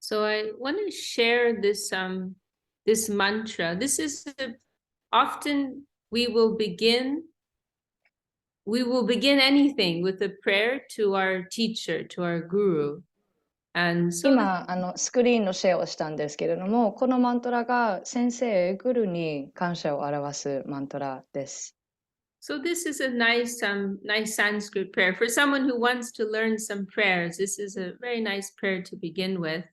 So I want to share this mantra. Often we will begin anything with a prayer to our teacher, to our guru. And so 今スクリーンのシェアをしたんですけれども、このマントラが先生、グルに感謝を表すマントラです。So this is a nice Sanskrit prayer. For someone who wants to learn some prayers, this is a very nice prayer to begin with.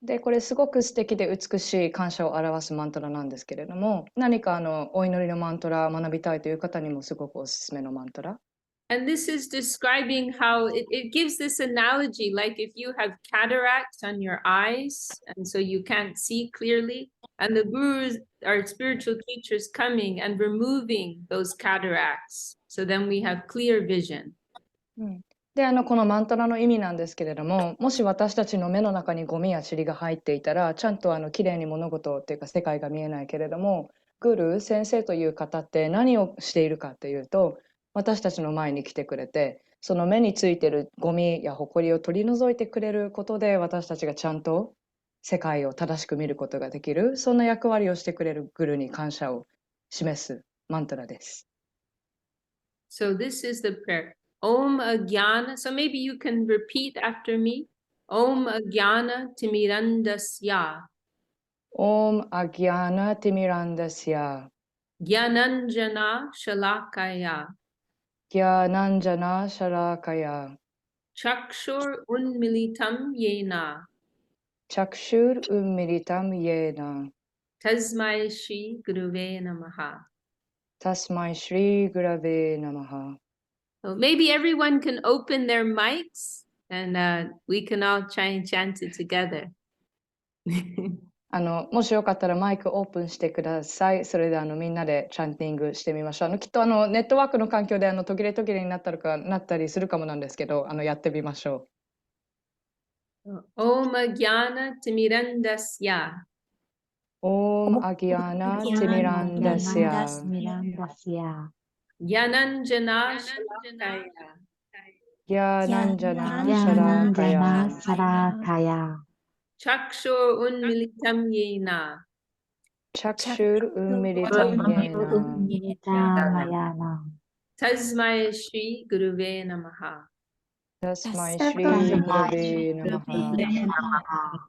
で、これすごく素敵で美しい感謝を表すマントラなんですけれども、何かお祈りのマントラ学びたいという方にもすごくおすすめのマントラ。And this is describing how it gives this analogy, like if you have cataracts on your eyes, and so you can't see clearly, and the gurus, our spiritual teachers, coming and removing those cataracts. So then we have clear vision. で、このマントラの意味なんですけれども、もし私たちの目の中にゴミや塵が入っていたら、ちゃんときれいに物事っていうか世界が見えないけれども、グル、先生という方って何をしているかというと、私たちの前に来てくれて、その目についているゴミや埃を取り除いてくれることで、私たちがちゃんと世界を正しく見ることができる、そんな役割をしてくれるグルに感謝を示すマントラです。So this is the prayer. Om Agyana. So maybe you can repeat after me. Om Agyana Timirandasya. Om Agyana Timirandasya. Gyananjana Shalakaya. Gyananjana Shalakaya. Chakshur Unmilitam Yena. Chakshur Unmilitam Yena. Tasmai Shri Guruve Namaha. Tasmai Shri Gurave Namaha. So maybe everyone can open their mics and we can all try and chant it together. もしよかったらマイクオープンしてください。それでみんなでチャンティングしてみましょう。きっとネットワークの環境で途切れ途切れになったりするかもなんですけど、やってみましょう。Om Agyana Timirandasya. Om Agyana Timirandasya. Gyananjana Shalakaya. Gyananjana Shalakaya. Chakshur Unmilitam Yena. Chakshur Unmilitam Yena. Tasmai Shri Guruve Namaha. Tasmai Shri Gurave Namaha.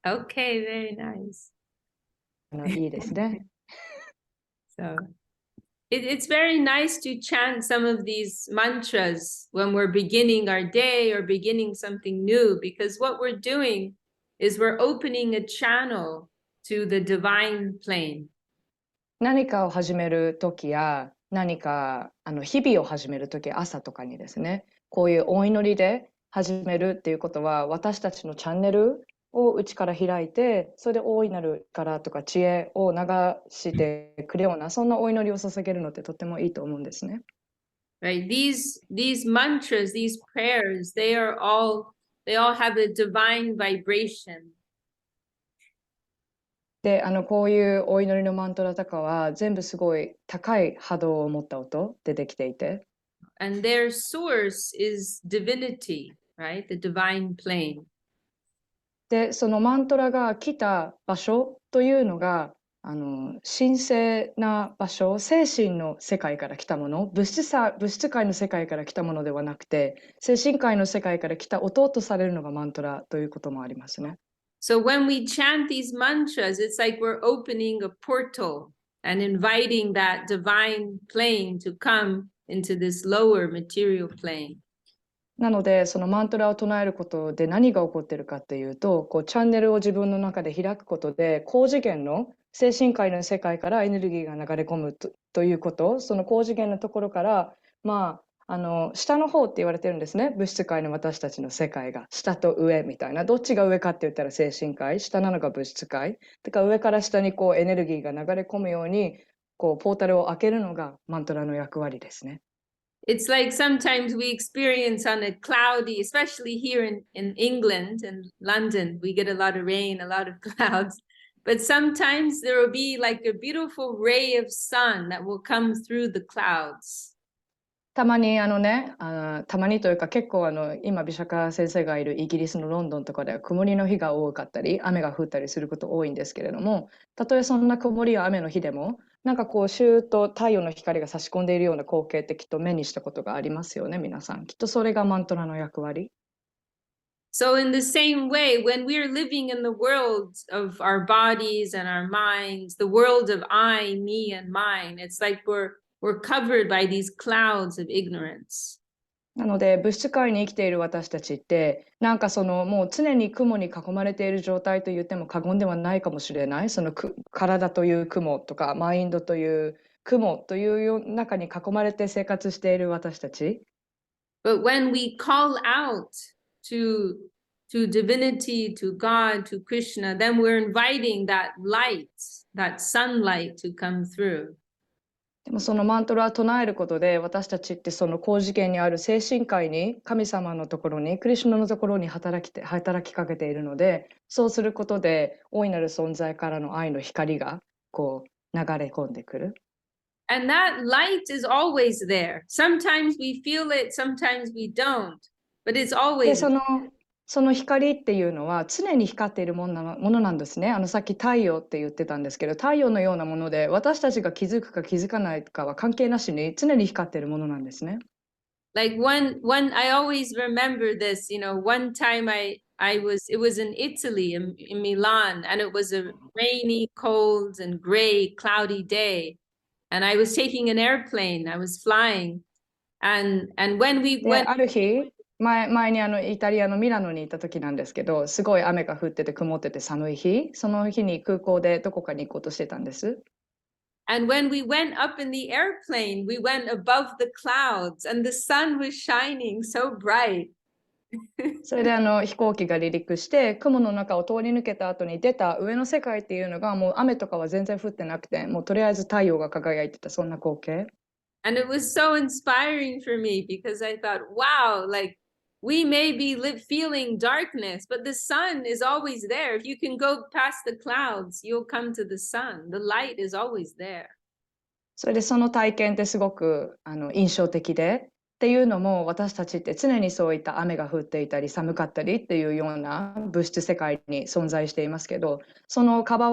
Okay, very nice. いいですね。So it's very nice to chant some of these mantras when we're beginning our day or beginning something new, because what we're doing is we're opening a channel to the divine plane. 何かを始めるときや何か日々を始めるとき、朝とかにですね、こういうお祈りで始めるっていうことは、私たちのチャンネルを内から開いて、それで大いなる力とか知恵を流してくれるような、そんなお祈りを捧げるのってとってもいいと思うんですね。Right? These mantras, these prayers, they all have a divine vibration. で、こういうお祈りのマントラとかは全部すごい高い波動を持った音でできていて。And their source is divinity, right? The divine plane. で、そのマントラが来た場所というのが、神聖な場所、精神の世界から来たもの、物質界の世界から来たものではなくて、精神界の世界から来た音とされるのがマントラということもありますね。So when we chant these mantras, it's like we're opening a portal and inviting that divine plane to come into this lower material plane. なので、そのマントラを唱えることで何が起こっているかっていうと、チャンネルを自分の中で開くことで、高次元の精神界の世界からエネルギーが流れ込むということ、その高次元のところから、下の方って言われてるんですね。物質界の私たちの世界が下と上みたいな。どっちが上かって言ったら精神界、下なのが物質界。だから上から下にエネルギーが流れ込むようにポータルを開けるのがマントラの役割ですね。It's like sometimes we experience on a cloudy, especially here in England and London, we get a lot of rain, a lot of clouds. But sometimes there will be like a beautiful ray of sun that will come through the clouds. たまにたまにというか結構今美釈迦先生がいるイギリスのロンドンとかでは曇りの日が多かったり、雨が降ったりすること多いんですけれども、たとえそんな曇りや雨の日でも、なんかこうシューッと太陽の光が差し込んでいるような光景ってきっと目にしたことがありますよね、皆さん。きっとそれがマントラの役割。So, in the same way, when we're living in the world of our bodies and our minds, the world of I, me, and mine, it's like we're covered by these clouds of ignorance. なので物質界に生きている私たちってなんかそのもう常に雲に囲まれている状態と言っても過言ではないかもしれない。その体という雲とかマインドという雲という中に囲まれて生活している私たち。But when we call out to to divinity, to God, to Krishna, then we're inviting that light, that sunlight to come through. でもそのマントラを唱えることで私たちってその高次元にある精神界に神様のところにクリシュナのところに働きかけているので、そうすることで大いなる存在からの愛の光がこう流れ込んでくる。And that light is always there. Sometimes we feel it, sometimes we don't, but it's で、always there. その光っていうのは常に光っているものなんですね。さっき太陽って言ってたんですけど、太陽のようなもので、私たちが気づくか気づかないかは関係なしに常に光っているものなんですね。Like I always remember this, one time it was in Italy, in Milan, and it was a rainy, cold, and gray, cloudy day. And I was taking an airplane, I was flying. And when we で、went ある日、前にイタリアのミラノに行った時なんですけど、すごい雨が降ってて曇ってて寒い日、その日に空港でどこかに行こうとしてたんです。And when we went up in the airplane, we went above the clouds and the sun was shining so bright. それで飛行機が離陸して雲の中を通り抜けた後に出た上の世界っていうのがもう雨とかは全然降ってなくて、もうとりあえず太陽が輝いてた、そんな光景。And it was so inspiring for me because I thought, wow, like we may be feeling darkness, but the sun is always there. If you can go past the clouds, you'll come to the sun. The light is always there. それでその体験ってすごく印象的で、っていうのも私たちって常にそういった雨が降っていたり寒かったりっていうような物質世界に存在していますけど、その覆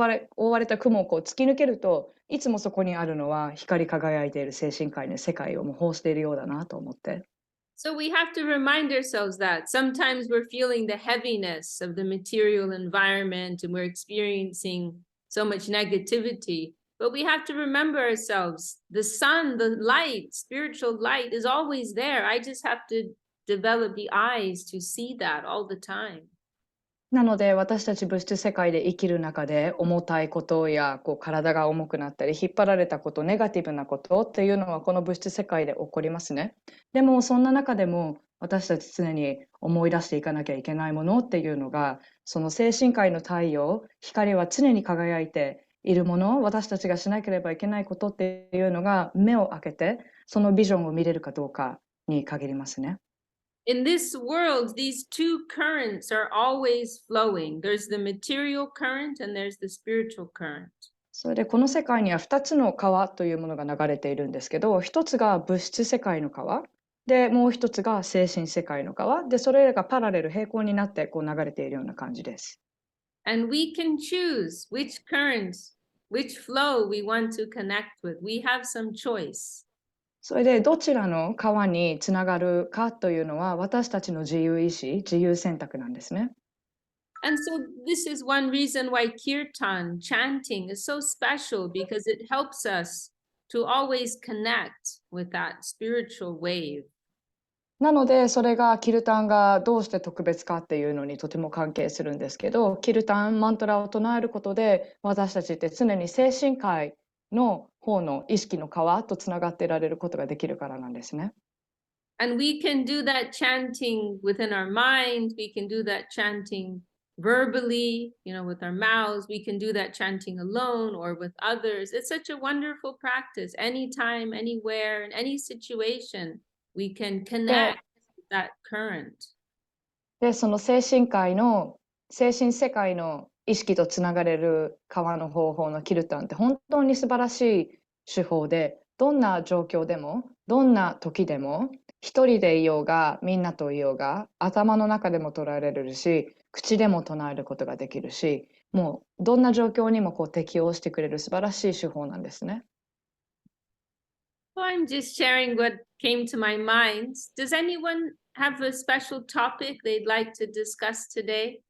われた雲をこう突き抜けるといつもそこにあるのは光り輝いている精神界の世界を模倣しているようだなと思って。So we have to remind ourselves that sometimes we're feeling the heaviness of the material environment and we're experiencing so much negativity. But we have to remember ourselves the sun, the light, spiritual light is always there. I just have to develop the eyes to see that all the time. なので私たち物質世界で生きる中で重たいことやこう体が重くなったり引っ張られたこと、ネガティブなことっていうのはこの物質世界で起こりますね。でもそんな中でも私たち常に思い出していかなきゃいけないものっていうのが、その精神界の太陽、光は常に輝いているもの、私たちがしなければいけないことっていうのが目を開けてそのビジョンを見れるかどうかに限りますね。In this world, these two currents are always flowing. There's the material current and there's the spiritual current. それでこの世界には2つの川というものが流れているんですけど、1つが物質世界の川で、もう1つが精神世界の川で、それらがパラレル平行になってこう流れているような感じです。And we can choose which current, which flow we want to connect with. We have some choice. それでどちらの川につながるかというのは私たちの自由意志、自由選択なんですね。And so this is one reason why kirtan, chanting, is so special because it helps us to always connect with that spiritual wave. なのでそれがキルタンがどうして特別かっていうのにとても関係するんですけど、キルタンマントラを唱えることで私たちって常に精神界の方の意識の川とつながっていられることができるからなんですね。And we can do that chanting within our mind. We can do that chanting verbally, with our mouths. We can do that chanting alone or with others. It's such a wonderful practice. Anytime, anywhere, in any situation, we can で connect with that current. その精神世界の意識とつながれる川の方法のキルタンって本当に素晴らしい手法で、どんな状況でもどんな時でも一人でいようがみんなといようが頭の中でも捉えられるし口でも唱えることができるしもうどんな状況にもこう適応してくれる素晴らしい手法なんですね。So I'm just sharing what came to my mind. Does anyone have a special topic they'd like to discuss today?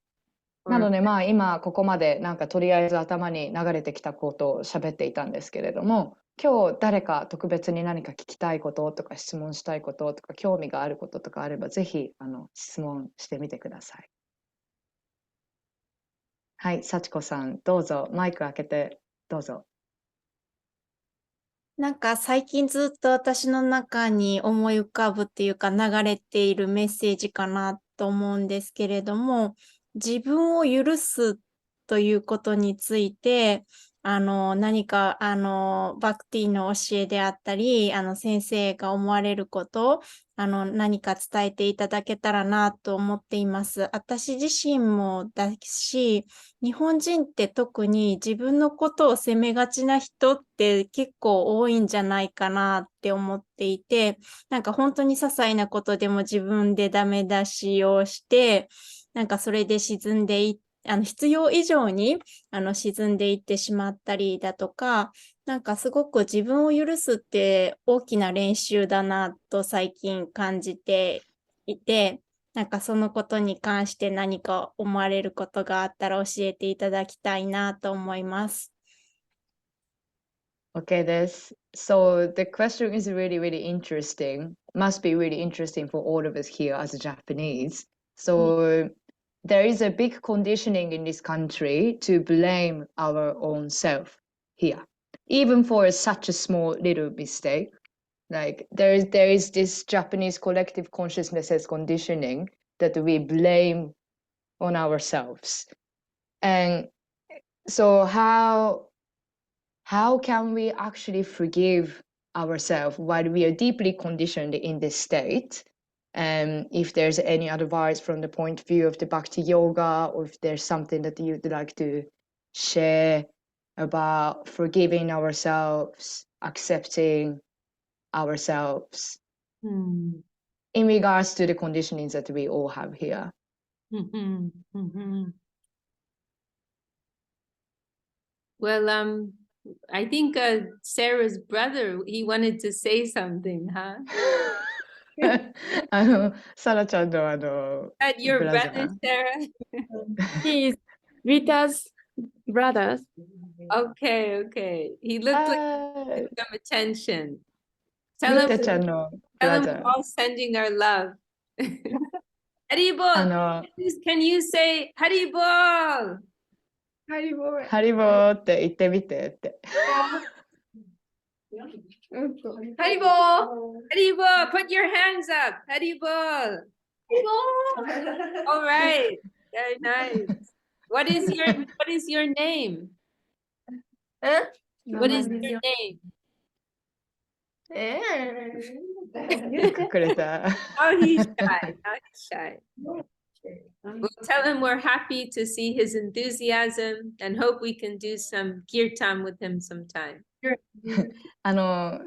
なの Or でまあ今ここまでなんかとりあえず頭に流れてきたことを喋っていたんですけれども今日誰か特別に何か聞きたいこととか質問したいこととか興味があることとかあればぜひ質問してみてください。はい、幸子さんどうぞマイク開けてどうぞ。なんか最近ずっと私の中に思い浮かぶっていうか流れているメッセージかなと思うんですけれども、自分を許すということについて、何か、バクティの教えであったり、先生が思われることを、何か伝えていただけたらなと思っています。私自身もだし、日本人って特に自分のことを責めがちな人って結構多いんじゃないかなって思っていて、なんか本当に些細なことでも自分でダメ出しをして、なんかそれで沈んでい必要以上に沈んでいってしまったりだとか、なんかすごく自分を許すって大きな練習だなと最近感じていて、なんかそのことに関して何か思われることがあったら教えていただきたいなと思います。Okay です。So the question is really, really interesting. Must be really interesting for all of us here as Japanese. So there is a big conditioning in this country to blame our own self here, even for such a small little mistake. Like there is this Japanese collective consciousness conditioning that we blame on ourselves. And so how can we actually forgive ourselves while we are deeply conditioned in this state? If there's any advice from the point of view of the Bhakti Yoga, or if there's something that you'd like to share about forgiving ourselves, accepting ourselves Hmm. in regards to the conditionings that we all have here. Mhm, mhm. Well, I think Sarah's brother, he wanted to say something, huh? サラちゃんのThat your ブラザ brother, ー。Sarah? He is Rita's brother. Okay, okay. He looked like heあ took some attention. リ Tell ー him, タちゃんのブ tell ラ him ザ we're ー。all sending our love. Haribol, の can you say Haribol? ハリボーって言ってみてって。Haribol, put your hands up. Haribol. All right. Very nice. What is your name? What is your name? 隠れた。 Oh, he's shy. Now he's shy. We'll tell him we're happy to see his enthusiasm and hope we can do some kirtan with him sometime.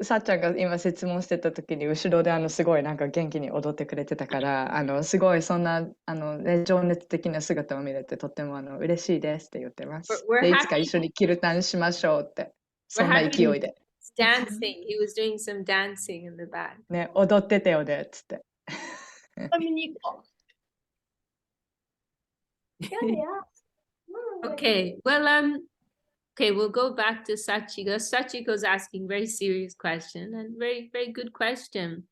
さっちゃんが今質問してた時に後ろですごいなんか元気に踊ってくれてたからすごいそんなね、情熱的な姿を見れてとっても嬉しいですって言ってます。 We're でいつか happy. 一緒にキルタンしましょうって We're そんな happy 勢 he's いで dancing. He was doing some dancing in the back. ね踊っててよでっつって。Okay. Well, okay, we'll go back to Sachiko. Sachiko's asking very serious question and very, very good question.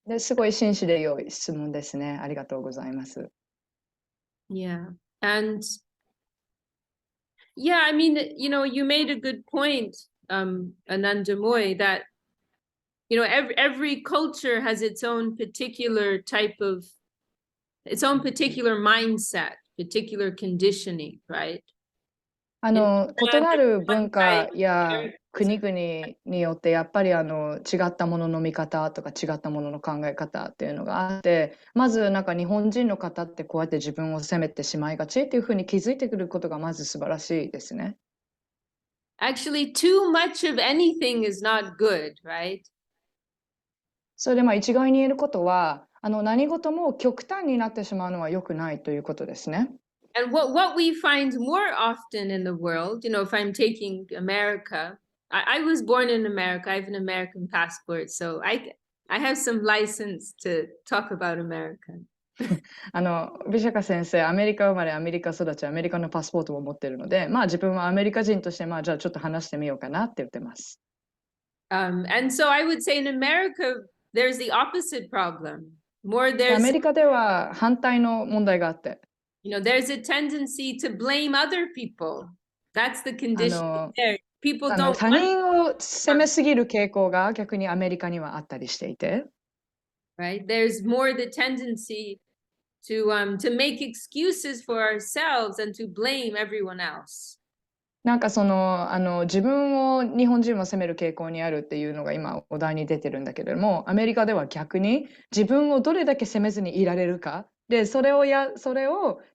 ですごい真摯で良い質問ですね。ありがとうございます。 Yeah. And yeah, I mean, you made a good point, Ananda Moy, that every culture has its own particular mindset, particular conditioning, right? 異なる文化や国々によってやっぱり違ったものの見方とか違ったものの考え方っていうのがあって、まずなんか日本人の方ってこうやって自分を責めてしまいがちっていうふうに気づいてくることがまず素晴らしいですね。Actually, too much of anything is not good, right? それでまあ一概に言えることは、何事も極端になってしまうのは良くないということですね。And what we find more often in the world, if I'm taking America, I was born in America. I have an American passport, so I have some license to talk about America. ビシャカ先生、アメリカ生まれ、アメリカ育ち、アメリカのパスポートを持ってるので、まあ自分はアメリカ人として、まあじゃあちょっと話してみようかなって言ってます。And so I would say in America, there's the opposite problem. More でア there's メリカでは反対の問題があって、there's a tendency to blame other people. That's the あ condition の、there. People 他 don't want 人を責めすぎる傾向が逆にアメリカにはあったりしていて、right? There's more the tendency to make excuses for ourselves and to blame everyone else. なんか自分を日本人は責める傾向にあるっていうのが今お題に出てるんだけれども、アメリカでは逆に自分をどれだけ責めずにいられるか。で、それを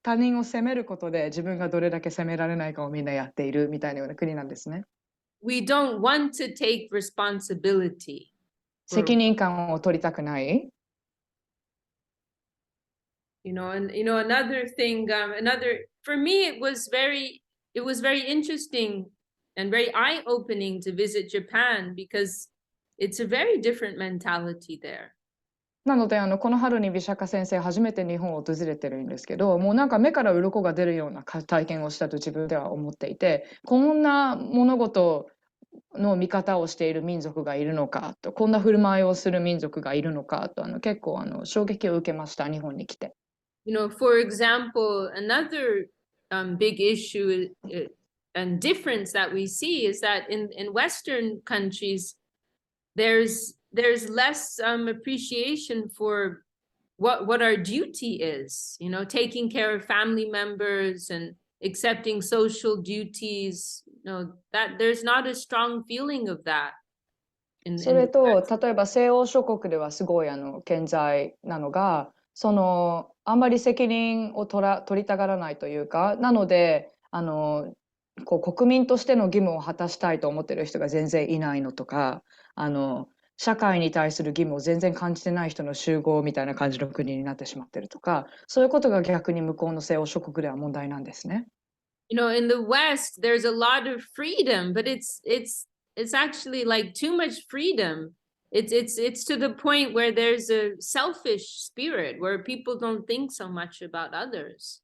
他人を責めることで自分がどれだけ責められないかをみんなやっているみたいなような国なんですね。We don't want to take responsibility. 責任感を取りたくない。And another thing, for me, it was very interesting and very eye-opening to visit Japan because it's a very different mentality there. なのでこの春に美釈迦先生初めて日本を訪れてるんですけど、もうなんか目から鱗が出るような体験をしたと自分では思っていて、こんな物事の見方をしている民族がいるのかと、こんな振る舞いをする民族がいるのかと、結構衝撃を受けました、日本に来て。For example, another big issue and difference that we see is that in Western countries, there's less appreciation for what our duty is, taking care of family members and accepting social duties, that there's not a strong feeling of that. それと、例えば西欧諸国ではすごい顕在なのが、あんまり責任を取りたがらないというか、なので、国民としての義務を果たしたいと思ってる人が全然いないのとか、社会に対する義務を全然感じてない人の集合みたいな感じの国になってしまってるとか、そういうことが逆に向こうの西欧諸国では問題なんですね。In the West, there's a lot of freedom, but it's actually like too much freedom. It's to the point where there's a selfish spirit where people don't think so much about others.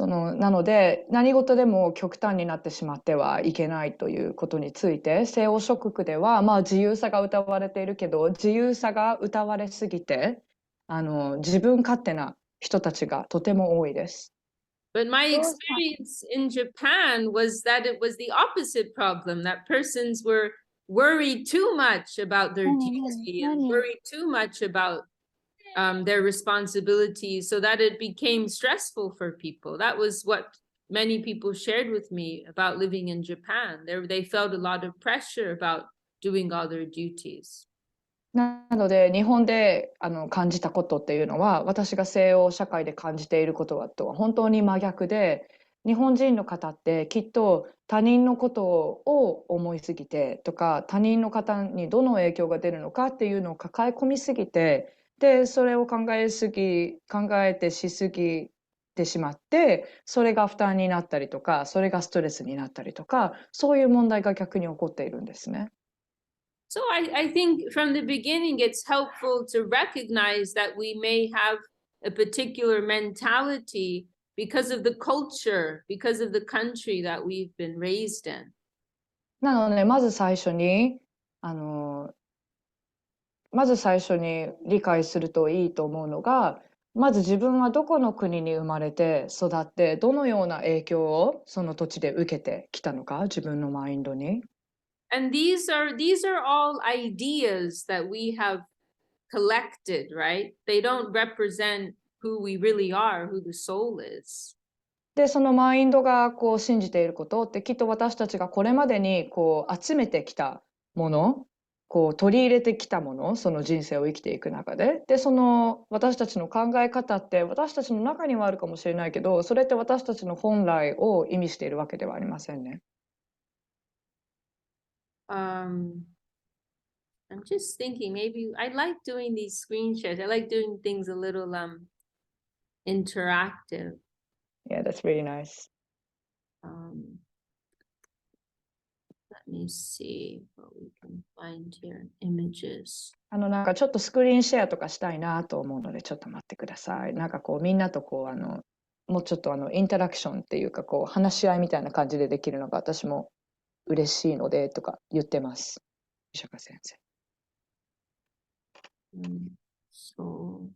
なので何事でも極端になってしまってはいけないということについて、西欧諸国ではまあ自由さが謳われているけど、自由さが謳われすぎて自分勝手な人たちがとても多いです。But my experience in Japan was that it was the opposite problem, that persons were worried too much about their duty and worried too much about their responsibilities, so that it became stressful for people. That was what many people shared with me about living in Japan. They felt a lot of pressure about doing all their duties. なので日本で感じたことっていうのは、私が西欧社会で感じていることとは本当に真逆で、日本人の方ってきっと他人のことを思いすぎてとか、他人の方にどの影響が出るのかっていうのを抱え込みすぎて、でそれを考えてしすぎてしまって、それが負担になったりとか、それがストレスになったりとか、そういう問題が逆に起こっているんですね。So I think from the beginning, it's helpful to recognize that we may have a particular mentality because of the culture, because of the country that we've been raised in. なので、まず最初に理解するといいと思うのが、まず自分はどこの国に生まれて育って、どのような影響をその土地で受けてきたのか、自分のマインドに。And these are all ideas that we have collected, right? They don't represent who we really are, who the soul is. で、そのマインドが信じていることって、きっと私たちがこれまでに集めてきたもの、取り入れてきたもの、その人生を生きていく中で。で、その私たちの考え方って私たちの中にはあるかもしれないけど、それって私たちの本来を意味しているわけではありませんね。I'm just thinking maybe I like doing these screen shares. I like doing things a little interactive. Yeah, that's really nice. Let me see what we can find here. Images. なんかちょっとスクリーンシェアとかしたいなと思うので、ちょっと待ってください。なんかこうみんなとこうもうちょっとインタラクションっていうかこう話し合いみたいな感じでできるのが私も嬉しいのでとか言ってます。石岡先生。So,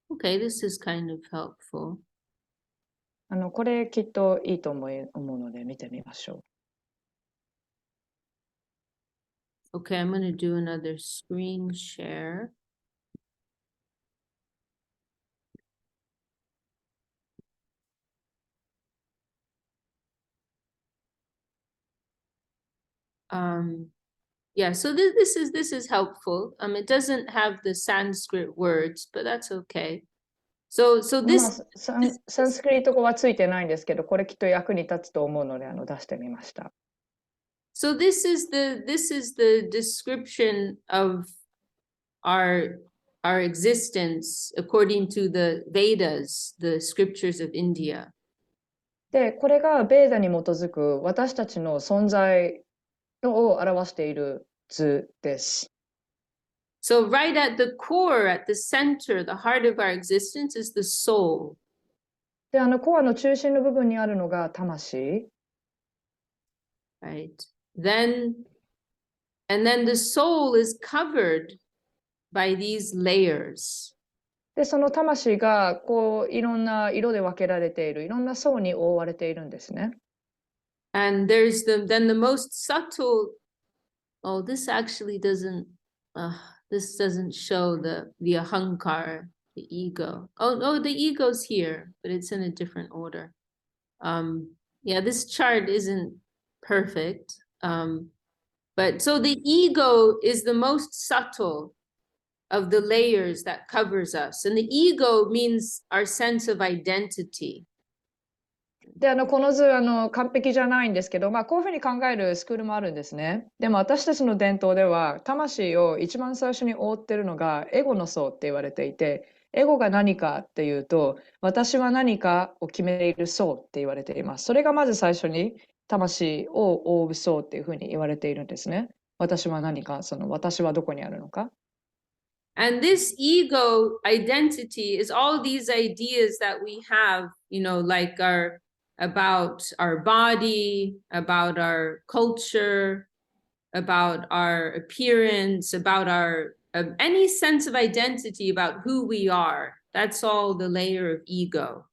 okay, this is kind of helpful. これきっといいと思うので見てみましょう。Okay, I'm going to do another screen share. Yeah, so this is helpful. It doesn't have the Sanskrit words, but that's okay. So ま this あ、サンスクリット語はついてないんですけど、これきっと役に立つと思うので出してみました。so this is the description of our existence according to the Vedas, the scriptures of India. で、これがベーダに基づく私たちの存在を表している図です。So right at the core, at the center, the heart of our existence is the soul. で、コアの中心の部分にあるのが魂。Right. And then the soul is covered by these layers. で、その魂がこういろんな色で分けられている、いろんな層に覆われているんですね。And there's then the most subtle. Oh, this actually doesn't. This doesn't show the ahankar, the ego. Oh, the ego's here, but it's in a different order. Yeah, this chart isn't perfect. But so the ego is the most subtle of the layers that covers us. And the ego means our sense of identity. で、この図、完璧じゃないんですけど、まあ、こういうふうに考えるスクールもあるんですね。でも私たちの伝統では、魂を一番最初に覆ってるのがエゴの層って言われていて、エゴが何かっていうと、私は何かを決めている層って言われています。それがまず最初に魂を覆う層っていうふうに言われているんですね。私は何か、私はどこにあるのか。And this ego identity is all these ideas that we have, like about our body, about our culture, about our appearance, about our any sense of identity about who we are. That's all the layer of ego.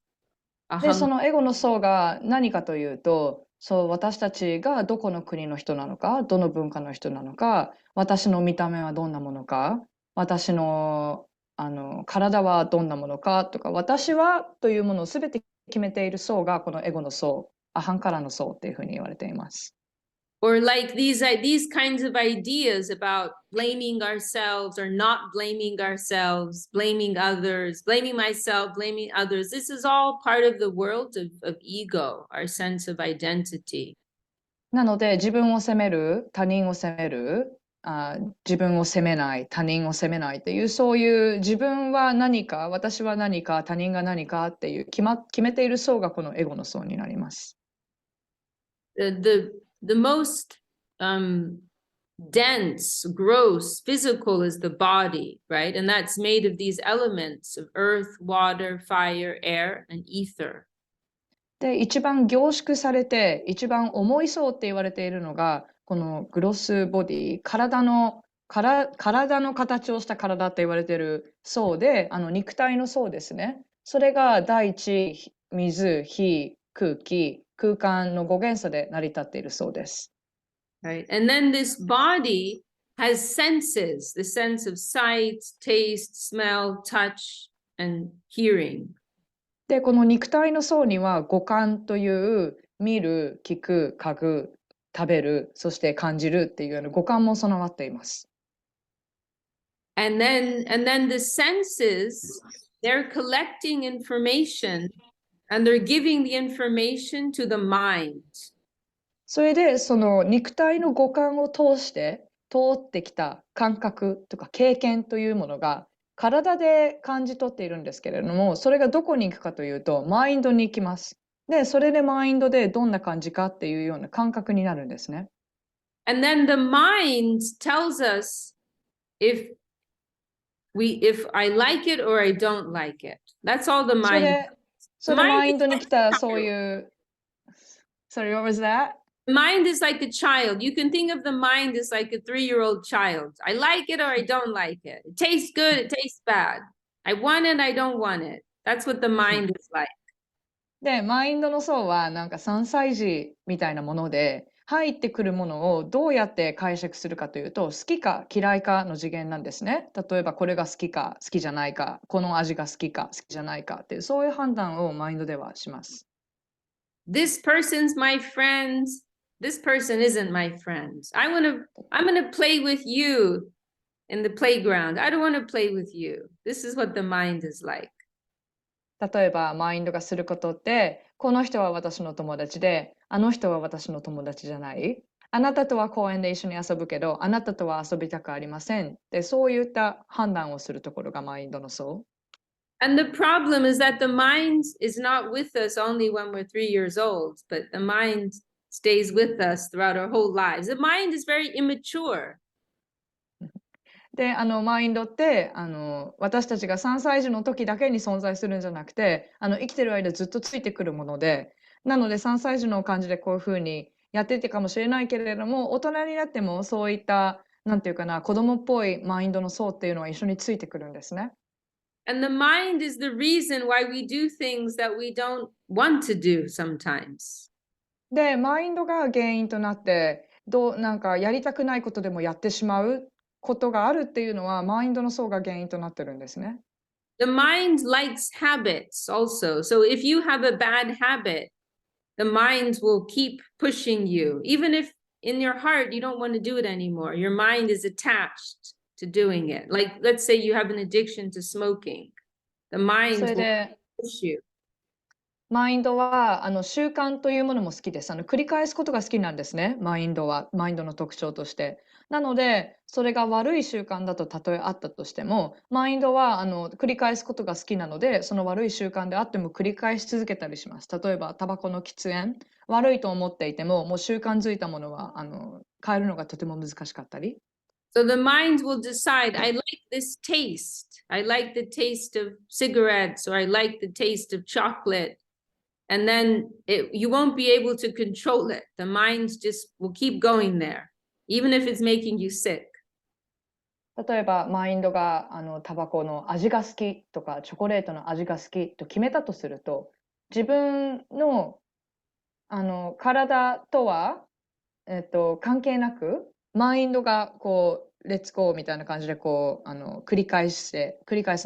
で、そのエゴの層が何かというと、そう、私たちがどこの国の人なのか、どの文化の人なのか、私の見た目はどんなものか、私の、体はどんなものかとか、私はというものをすべて決めている層がこのエゴの層、アハンカラの層っていうふうに言われています。Or like these kinds of ideas about blaming ourselves or not blaming ourselves, blaming others, blaming myself, blaming others. This is all part of the world of ego, our sense of identity. なので、自分を責める、他人を責める、自分を責めない、他人を責めないっていう、そういう自分は何か、私は何か、他人が何かっていう決めている層がこのエゴの層になります。The most dense, gross, physical is the body, right? And that's made of these elements of earth, water, fire, air, and ether. で、一番凝縮されて、一番重い層って言われているのが、このグロスボディ、体の形をした体って言われている層で、肉体の層ですね。それが大地、水、火、空気、空間の5元素で成り立っているそうです。Right. And then this body has senses, the sense of sight, taste, smell, touch, and hearing. で、この肉体の層には五感という見る、聞く、嗅ぐ、食べる、そして感じるっていう五感も備わっています。And then the senses, they're collecting information and they're giving the information to the mind. それでその肉体の五感を通ってきた感覚とか経験というものが体で感じ取っているんですけれども、それがどこに行くかというとマインドに行きます。で、それでマインドでどんな感じかっていうような感覚になるんですね。And then the mind tells us if I like it or I don't like it. That's all the それ mind. で、そ The れで mind マイン is ドに like 来た a そうい child. う、Sorry, what was that? The mind is like a child. You can think of the mind as like a 3-year-old child. I like it or I don't like it. It tastes good, it tastes bad. I want it, I don't want it. That's what the mind is like. で、マインドの層はなんか3歳児みたいなもので、入ってくるものをどうやって解釈するかというと、好きか嫌いかの次元なんですね。例えばこれが好きか好きじゃないか、この味が好きか好きじゃないかっていう、そういう判断をマインドではします。This person's my friend. This person isn't my friend. I'm gonna play with you in the playground. I don't want to play with you. This is what the mind is like. 例えばマインドがすることって、この人は私の友達で、あの人は私の友達じゃない。あなたとは公園で一緒に遊ぶけど、あなたとは遊びたくありません。で、そういった判断をするところがマインドの層。And the problem is that the mind is not with us only when we're 3 years old, but the mind stays with us throughout our whole lives. The mind is very immature. で、マインドって、私たちが3歳児の時だけに存在するんじゃなくて、生きてる間ずっとついてくるもので、なので3歳児の感じでこういうふうにやっててかもしれないけれども、大人になってもそういった、なんていうかな、子供っぽいマインドの層っていうのは一緒についてくるんですね。And the mind is the reason why we do things that we don't want to do sometimes. で、マインドが原因となって、なんかやりたくないことでもやってしまうことがあるっていうのは、マインドの層が原因となってるんですね。The mind likes habits also. So if you have a bad habit, the mind will keep pushing you. Even if in your heart you don't want to do it anymore, your mind is attached to doing it. Like, let's say you have an addiction to smoking. The そ mind れ will で、push you. マインドは習慣というものも好きです。繰り返すことが好きなんですね。マインドの特徴として。なので、それが悪い習慣だとたとえあったとしても、マインドは繰り返すことが好きなので、その悪い習慣であっても繰り返し続けたりします。例えば、タバコの喫煙、悪いと思っていても、もう習慣づいたものは変えるのがとても難しかったり。So the mind will decide, I like this taste. I like the taste of cigarettes, or I like the taste of chocolate. And then you won't be able to control it. The mind just will keep going there, even if it's making you sick. 例えば、マインドがタバコの味が好きとか、チョコレートの味が好きと決めたとすると、自分の体とは、関係なく、マインドがこう、レッツゴーみたいな感じでこう、繰り返す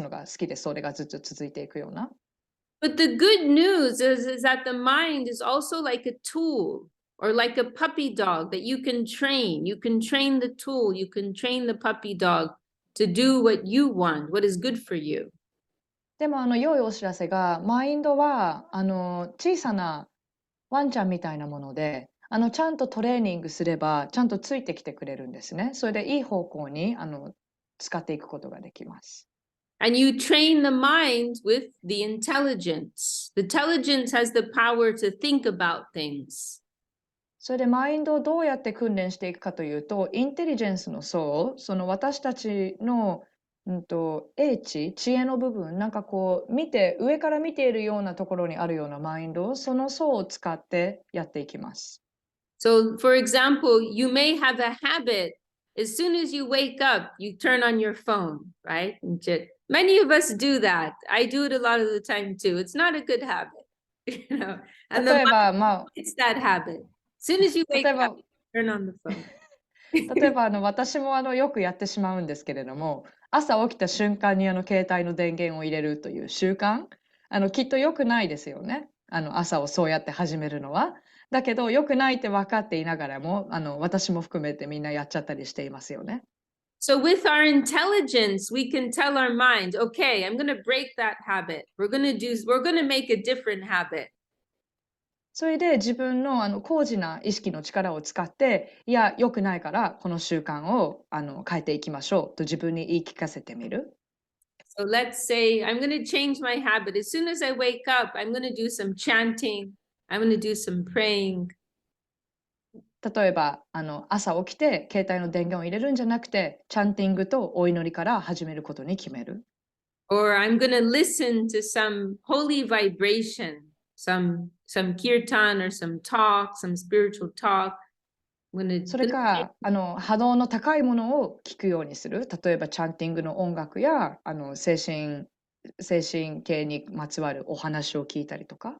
のが好きで、それがずっと続いていくような。But the good news is that the mind is also like a tool or like a puppy dog that you can train. You can train the tool, you can train the puppy dog to do what you want, what is good for you. でも良いお知らせが、マインドは小さなワンちゃんみたいなもので、ちゃんとトレーニングすれば、ちゃんとついてきてくれるんですね。それでいい方向に使っていくことができます。And you train the mind with the intelligence. The intelligence has the power to think about things. それでマインドをどうやって訓練していくかというと、インテリジェンスの層、その私たちの、知恵の部分、なんかこう上から見ているようなところにあるようなマインド、その層を使ってやっていきます。So, for example, you may have a habit. As soon as you wake up, you turn on your phone, right? Many of us do that. I do it a lot of the time too. It's not a good habit, you know. And the 例えば、mind, it's that habit. As soon as you wake 例えば up, turn on the phone. 例えば私もよくやってしまうんですけれども、朝起きた瞬間に携帯の電源を入れるという習慣、きっと良くないですよね。朝をそうやって始めるのは。だけど良くないって分かっていながらも、私も含めてみんなやっちゃったりしていますよね。So with our intelligence, we can tell our mind, okay, I'm going to break that habit. We're going to make a different habit. それで自分の高次な意識の力を使って、いや、良くないからこの習慣を変えていきましょうと自分に言い聞かせてみる。So let's say I'm going to change my habit. As soon as I wake up, I'm going to do some chanting. I'm going to do some praying. 例えば朝起きて携帯の電源を入れるんじゃなくて、チャンティングとお祈りから始めることに決める。Or I'm going to listen to some holy vibration, some kirtan or some talk, some spiritual talk. それか波動の高いものを聞くようにする。例えばチャンティングの音楽や精神系にまつわるお話を聞いたりとか。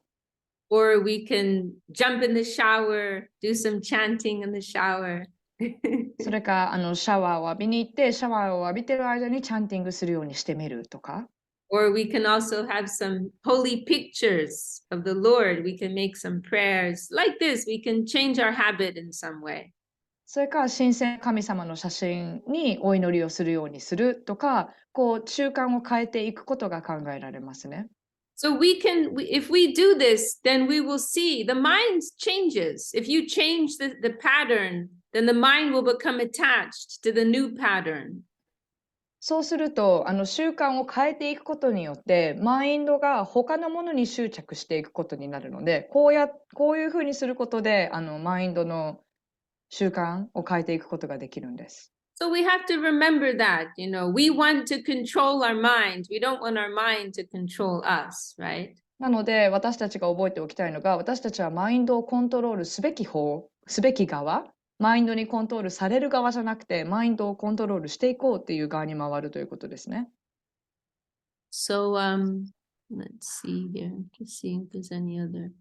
Or we can jump in the shower, do some chanting in the shower. それかシャワーを浴びに行ってシャワーを浴びてる間にチャンティングするようにしてみるとか。Or we can also have some holy pictures of the Lord. We can make some prayers like this. We can change our habit in some way. それか神聖神様の写真にお祈りをするようにするとか、こう習慣を変えていくことが考えられますね。So if we do this, then we will see the mind changes. If you change the pattern, then the mind will become attached to the new pattern. そうすると習慣を変えていくことによってマインドが他のものに執着していくことになるので、こういうふうにすることでマインドの習慣を変えていくことができるんです。So we have to remember that, we want to control our mind. We don't want our mind to control us, right? なので私たちが覚えておきたいのが、私たちはマインドをコントロールすべき側、マインドにコントロールされる側じゃなくて、マインドをコントロールしていこうっていう側に回るということですね。So let's see here. Just seeing if there's any other.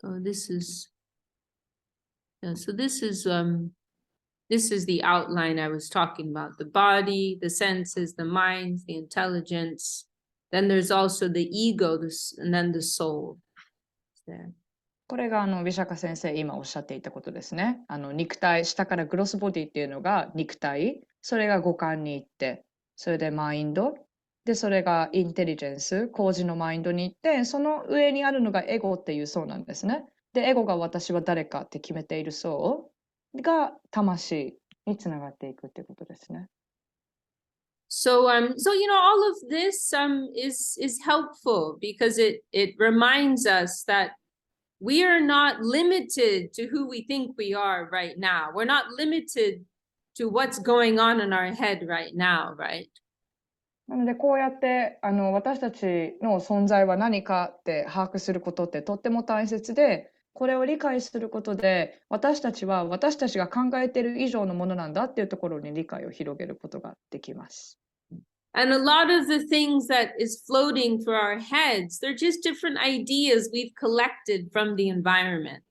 Oh, this is the outline I was talking about. The body, the senses, the mind, the intelligence. Then there's also the ego, and then the soul. There. これがビシャカ先生今おっしゃっていたことですね。肉体、下からグロスボディっていうのが肉体、それが五感に行って、それでマインド、でそれがインテリジェンス、高次のマインドに行って、その上にあるのがエゴっていう層なんですね。でエゴが私は誰かって決めている層が魂につながっていくっていうことですね。So all of this is helpful because it reminds us that we are not limited to who we think we are right now. We're not limited to what's going on in our head right now, right? なのでこうやって私たちの存在は何かって把握することってとっても大切で、これを理解することで私たちは私たちが考えている以上のものなんだっていうところに理解を広げることができます。And a lot of the things that is floating through our heads, they're just different ideas we've collected from the environment.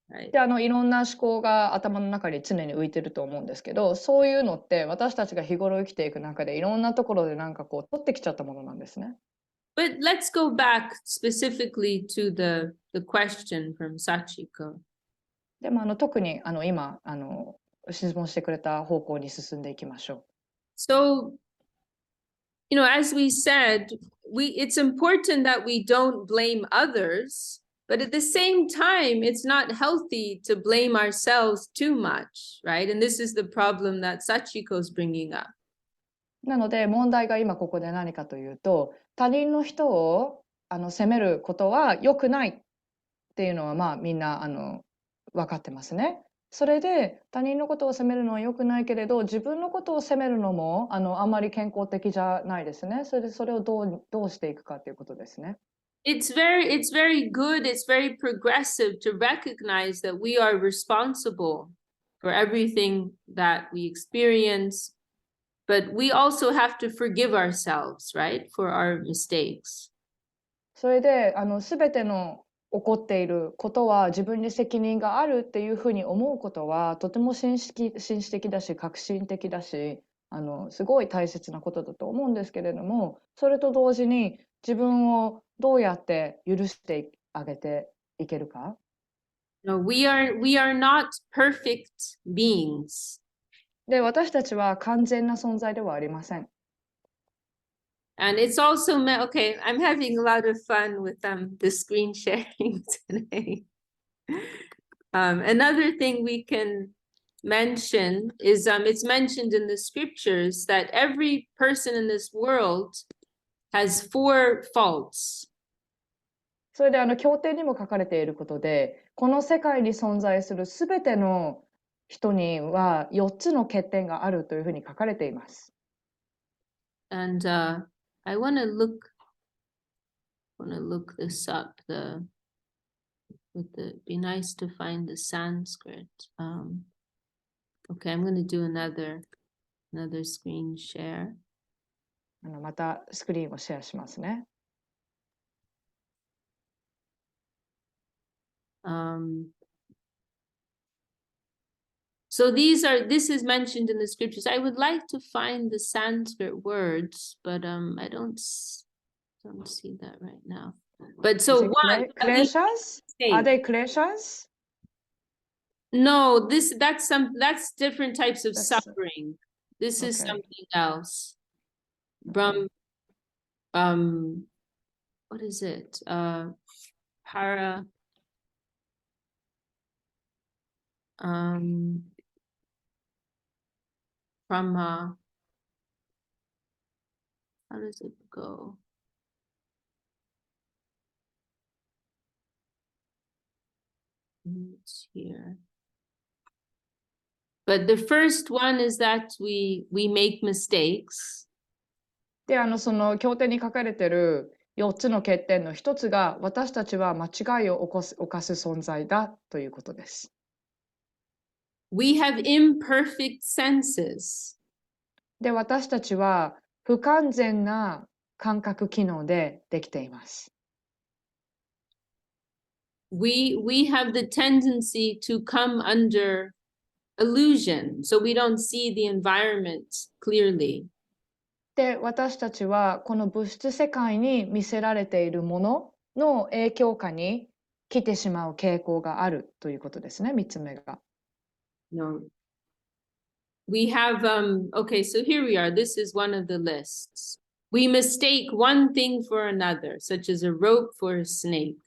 Right? でいろんな思考が頭の中に常に浮いてると思うんですけど、そういうのって私たちが日頃生きていく中でいろんなところでなんかこう取ってきちゃったものなんですね。But let's go back specifically to the question from Sachiko. でも特に今質問してくれた方向に進んでいきましょう。So, as we said, it's important that we don't blame others, but at the same time, it's not healthy to blame ourselves too much, right? And this is the problem that Sachiko's bringing up. なので問題が今ここで何かというと、他人の人を責めることは良くないっていうのはみんな分かってますね。それで他人のことを責めるのは良くないけれど、自分のことを責めるのもあんまり健康的じゃないですね。それでそれをどうしていくかということですね。It's very good, it's very progressive to recognize that we are responsible for everything that we experience, but we also have to forgive ourselves, right, for our mistakes. それで全ての起こっていることは自分に責任があるっていうふうに思うことはとても紳士的だし革新的だしすごい大切なことだと思うんですけれども、それと同時に自分をどうやって許してあげていけるか。No, we are not perfect beings. で、私たちは完全な存在ではありません。And it's also okay, I'm having a lot of fun with the screen sharing today. Another thing we can mention is it's mentioned in the scriptures that every person in this world has 4 faults. それで経典にも書かれていることで、この世界に存在するすべての人には4つの欠点があるというふうに書かれています。And I want to look this up. Be nice to find the Sanskrit. Okay, I'm going to do another screen share. またスクリーンをシェアしますね。So this is mentioned in the scriptures. I would like to find the Sanskrit words, but I don't see that right now. But so one, Kleshas? Are they kleshas? No, that's different types of suffering. This is Okay. something else. From what is it? Para from how does it go? It's here. But the first one is that we make mistakes. で、その経典に書かれている4つの欠点の1つが、私たちは間違いを犯す存在だということです。We have imperfect senses. で、私たちは不完全な感覚機能でできています。We have the tendency to come under illusion, so we don't see the environment clearly. で、私たちはこの物質世界に見せられているものの影響下に来てしまう傾向があるということですね、3つ目が。No. We have, okay, so here we are. This is one of the lists. We mistake one thing for another, such as a rope for a snake.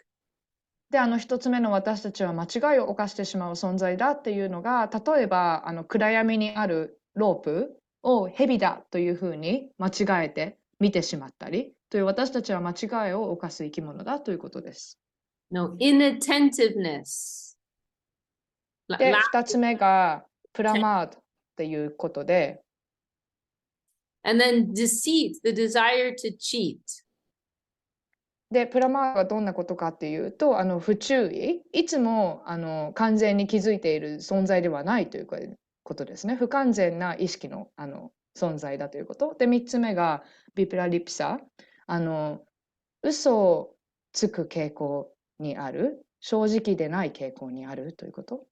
で、1つ目の私たちは間違いを犯してしまう存在だっていうのが、例えば暗闇にあるロープを蛇だというふうに間違えて見てしまったりという、私たちは間違いを犯す生き物だということです。No, inattentiveness. で、2つ目がプラマードっていうことで、And then deceit, the desire to cheat. で、プラマードがどんなことかっていうと、不注意、いつも完全に気づいている存在ではないということですね。不完全な意識の存在だということ。で、3つ目がビプラリプサ、嘘をつく傾向にある、正直でない傾向にあるということ。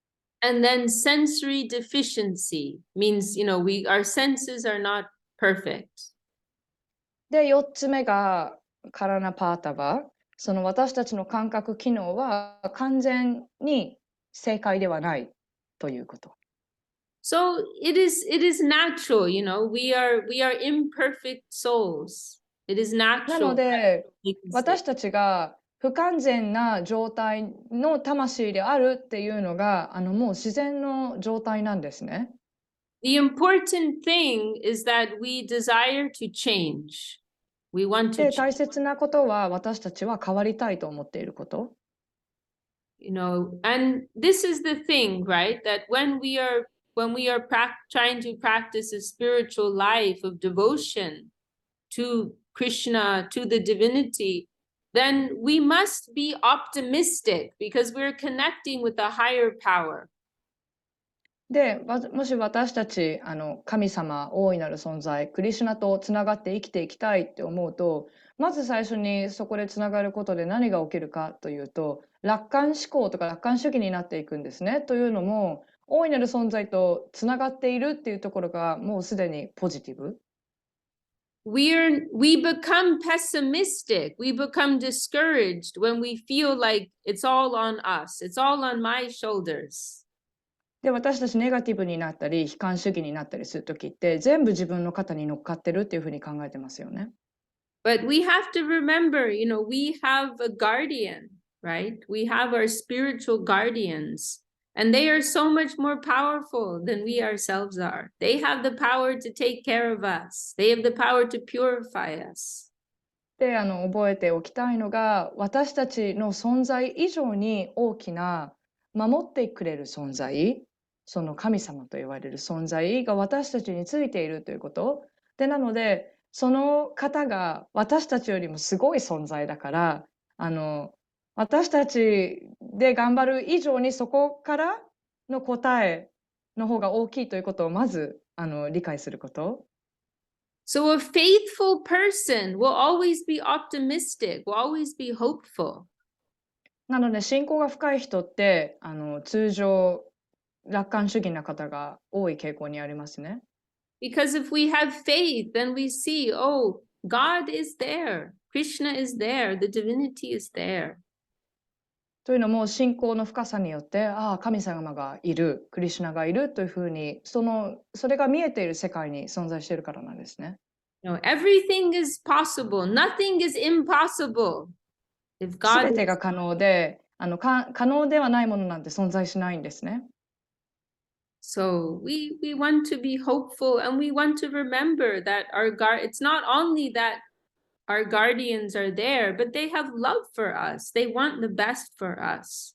And then sensory deficiency means, our senses are not perfect. で、4つ目がカラナパータバ、その私たちの感覚機能は完全に正解ではないということ。So it is natural, we are imperfect souls. It is natural. なので、私たちが不完全な状態の魂であるっていうのがもう自然の状態なんですね。The important thing is that we desire to change. We want to で、大切なことは私たちは変わりたいと思っていること。And this is the thing, right? That when we are trying to practice a spiritual life of devotion to Krishna, to the divinity, then we must be optimistic because we're connecting with a higher power. で、もし私たち神様、大いなる存在、クリシュナとつながって生きていきたいって思うと、まず最初にそこでつながることで何が起きるかというと、楽観思考とか楽観主義になっていくんですね。というのも、大いなる存在とつながっているっていうところがもうすでにポジティブ。We become pessimistic. We become discouraged when we feel like it's all on us. It's all on my shoulders. で、私たちネガティブになったり、悲観主義になったりするときって、全部自分の肩に乗っかってるっていうふうに考えてますよね。But we have to remember, we have a guardian, right? We have our spiritual guardians, and they are so much more powerful than we ourselves are. They have the power to take care of us. They have the power to purify us. で、覚えておきたいのが、私たちの存在以上に大きな守ってくれる存在、その神様と言われる存在が私たちについているということ。で、なので、その方が私たちよりもすごい存在だから、私たちで頑張る以上にそこからの答えの方が大きいということをまず理解すること。So a faithful person will always be optimistic, will always be hopeful. なので、信仰が深い人って、通常、楽観主義な方が多い傾向にありますね。Because if we have faith, then we see, oh, God is there. Krishna is there. The divinity is there. というのも、信仰の深さによって、神様がいる、クリシュナがいるというふうに、それが見えている世界に存在しているからなんですね。Everything is possible. Nothing is impossible. If す God べてが可能で、可能ではないものなんて存在しないんですね。So we want to be hopeful, and we want to remember that it's not only that our guardians are there, but they have love for us. They want the best for us.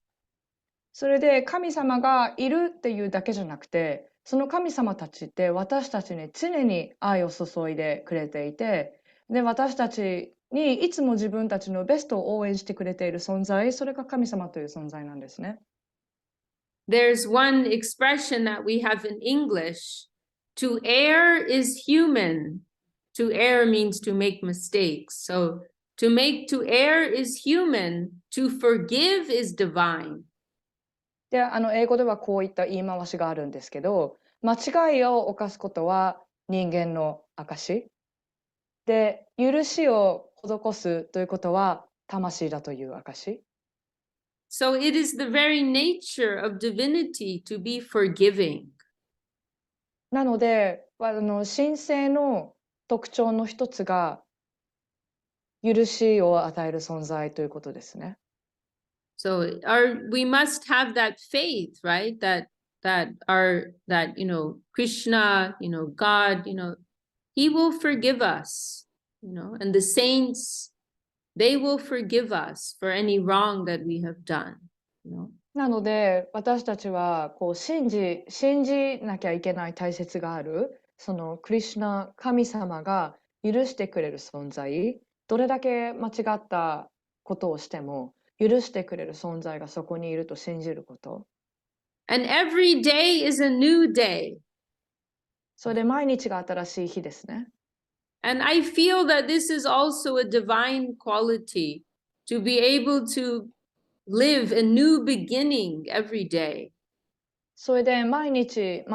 それで神様がいるっていうだけじゃなくて、その神様たちって私たちに常に愛を注いでくれていて、で、私たちにいつも自分たちのベストを応援してくれている存在、それが神様という存在なんですね。There's one expression that we have in English. To err is human. To err means to make mistakes. So to err is human. To forgive is divine. で、英語ではこういった言い回しがあるんですけど、間違いを犯すことは人間の証。で、許しを施すということは魂だという証。So it is the very nature of divinity to be forgiving. なので、神聖の特徴の一つが、許しを与える存在ということですね。So we must have that faith, right? That Krishna, God, he will forgive us, and the saints, they will forgive us for any wrong that we have done, なので、私たちはこう信じなきゃいけない大切がある、そのクリシュナ、神様が許してくれる存在、どれだけ間違ったことをしても、許してくれる存在がそこにいると信じること。And every day is a new day. それで毎日が新しい日ですね。And I feel that this is also a divine quality, to be able to live a new beginning every day. それで毎日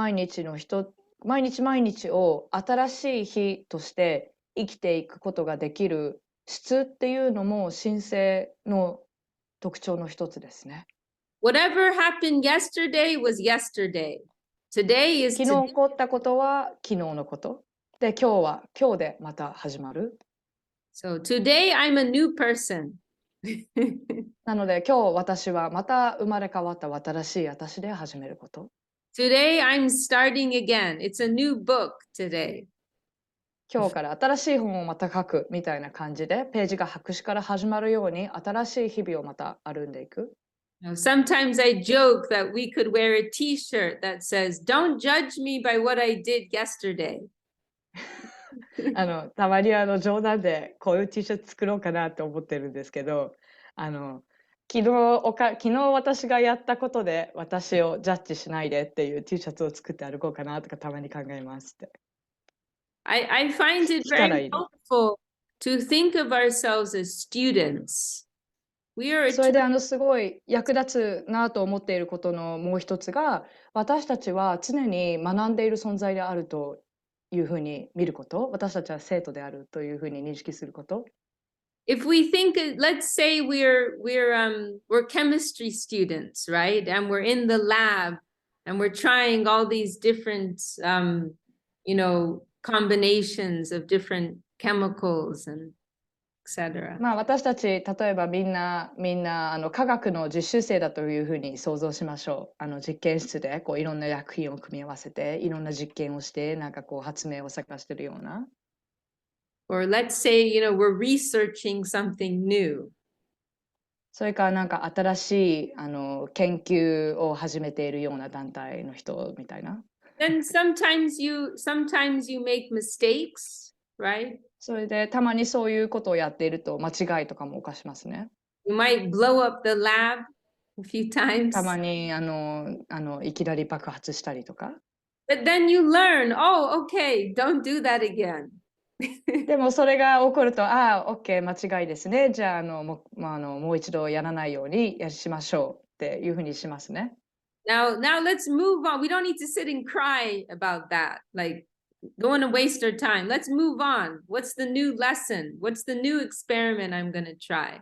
を新しい日として生きていくことができる質っていうのも神聖の特徴の一つですね。Whatever happened yesterday was yesterday. Today is 昨日 today. 起こったことは昨日のこと。で、今日は今日でまた始まる。So today I'm a new person. なので今日私はまた生まれ変わった新しい私で始めること。Today I'm starting again. It's a new book today. 今日から新しい本をまた書くみたいな感じで、ページが白紙から始まるように新しい日々をまた歩んでいく。Sometimes I joke that we could wear a t-shirt that says, "Don't judge me by what I did yesterday." たまに冗談でこういう T シャツ作ろうかなって思ってるんですけど、昨日私がやったことで私をジャッジしないでっていう T シャツを作って歩こうかなとかたまに考えますって。I find it very helpful to think of ourselves as students. それですごい役立つなと思っていることのもう一つが、私たちは常に学んでいる存在であるというふうに見ること、私たちは生徒であるというふうに認識すること。If we think, let's say we're chemistry students, right? And we're in the lab And we're trying all these different, combinations of different chemicals and etc. まあ私たち、例えばみんな科学の実習生だというふうに想像しましょう。実験室でこういろんな薬品を組み合わせて、いろんな実験をして、なんかこう発明を探してるような。Or let's say, we're researching something new. それからなんか新しい研究を始めているような団体の人みたいな。Then sometimes you make mistakes, right? それでたまにそういうことをやっていると間違いとかも犯しますね。You might blow up the lab a few た times, まにいきなり爆発したりとか。but then you learn, oh, okay, don't do that again. でもそれが起こると、ああ、OK、間違いですね。じゃあ、もう一度やらないようにしましょうっていうふうにしますね。Now let's move on. We don't need to sit and cry about that. Like, don't want to waste our time. Let's move on. What's the new lesson? What's the new experiment I'm going to try?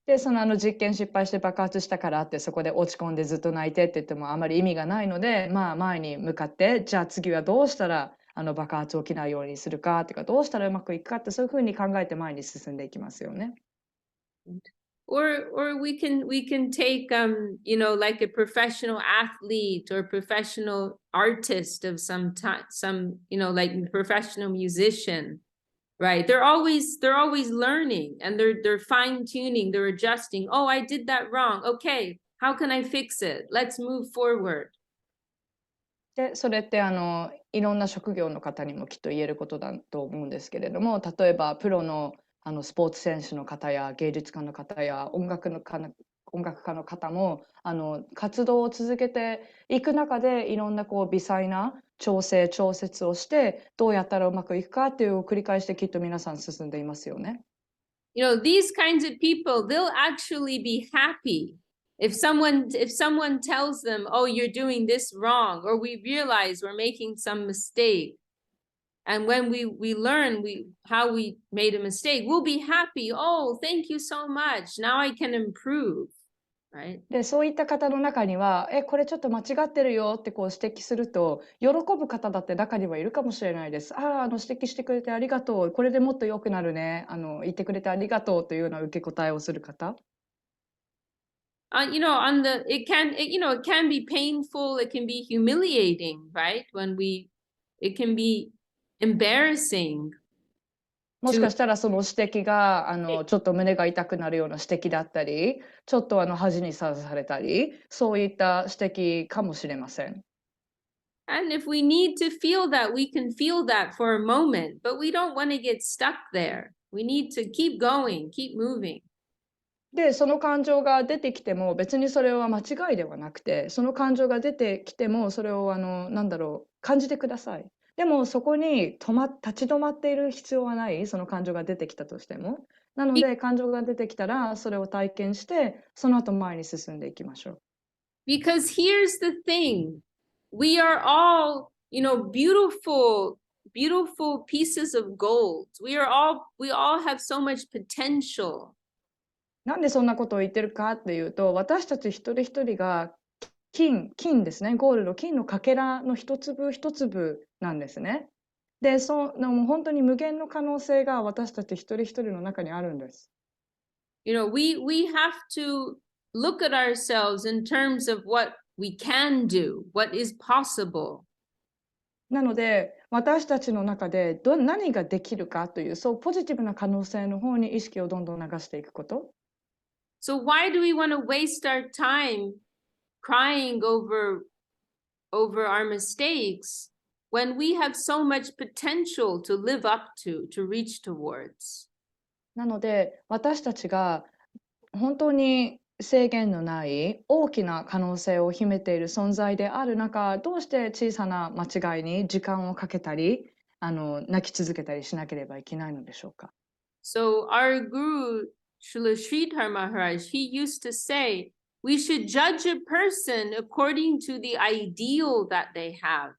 で、その実験失敗して爆発したからってそこで落ち込んでずっと泣いてって言ってもあまり意味がないので、まあ前に向かって、じゃあ次はどうしたら爆発起きないようにするかっていうか、どうしたらうまくいくかってそういうふうに考えて前に進んでいきますよね。Or we can take like a professional athlete or professional artist of some time, like professional musician, right? They're always learning and they're fine tuning, they're adjusting. Oh, I did that wrong. Okay, how can I fix it? Let's move forward. で、それっていろんな職業の方にもきっと言えることだと思うんですけれども、例えばプロのスポーツ選手の方や芸術家の方や音楽家の方も活動を続けていく中でいろんなこう微細な調節をしてどうやったらうまくいくかっていうを繰り返してきっと皆さん進んでいますよね。These kinds of people, they'll actually be happy if someone tells them, oh, you're doing this wrong, or we realize we're making some mistake. And when we learn how we made a mistake, we'll be happy. Oh, thank you so much. Now I can improve. Right? で、そういった方の中には、これちょっと間違ってるよってこう指摘すると、喜ぶ方だって中にはいるかもしれないです。ああ、指摘してくれてありがとう。これでもっと良くなるね。言ってくれてありがとうというような受け答えをする方。it can be painful, it can be humiliating, right? It can be embarrassing. もしかしたらその指摘がちょっと胸が痛くなるような指摘だったり、ちょっと恥にさらされたり、そういった指摘かもしれません。And if we need to feel that, we can feel that for a moment, but we don't want to get stuck there. We need to keep going, keep moving. で、その感情が出てきても別にそれは間違いではなくて、その感情が出てきてもそれを感じてください。でもそこに立ち止まっている必要はない、その感情が出てきたとしても。なので感情が出てきたらそれを体験して、その後前に進んでいきましょう。Because here's the thing. We are all, beautiful pieces of gold. We all have so much potential. なんでそんなことを言ってるかっていうと、私たち一人一人が金ですね、ゴールド、金のかけらの一粒一粒なんですね。で、もう本当に無限の可能性が私たち一人一人の中にあるんです。We have to look at ourselves in terms of what we can do, what is possible. なので、私たちの中で何ができるかという、そうポジティブな可能性の方に意識をどんどん流していくこと。So why do we want to waste our time crying over our mistakes when we have so much potential to live up to reach towards? なので、私たちが本当に制限のない大きな可能性を秘めている存在である中、どうして小さな間違いに時間をかけたり、泣き続けたりしなければいけないのでしょうか。So our guru, Srila Sridhar Maharaj, he used to say, we should judge a person according to the ideal that they have.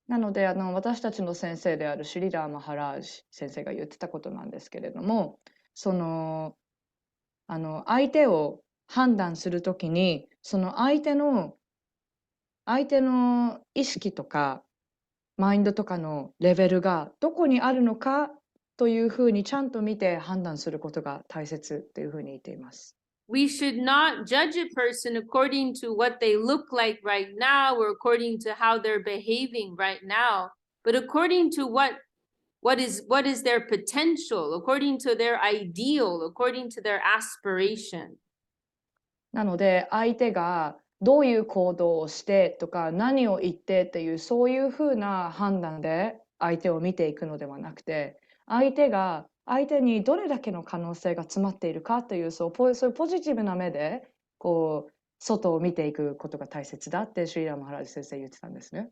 なので私たちの先生であるシリダー・マハラージ先生が言ってたことなんですけれども、相手を判断するときにその相手の相手の意識とかマインドとかのレベルがどこにあるのかというふうにちゃんと見て判断することが大切というふうに言っています。We should not judge a person according to what they look like right now or according to how they're behaving right now, but according to what is their potential, according to their ideal, according to their aspiration. なので相手がどういう行動をしてとか何を言ってっていうそういうふうな判断で相手を見ていくのではなくて、相手にどれだけの可能性が詰まっているかというそういうポジティブな目でこう外を見ていくことが大切だってシュリーラ・マハラジ先生言ってたんですね。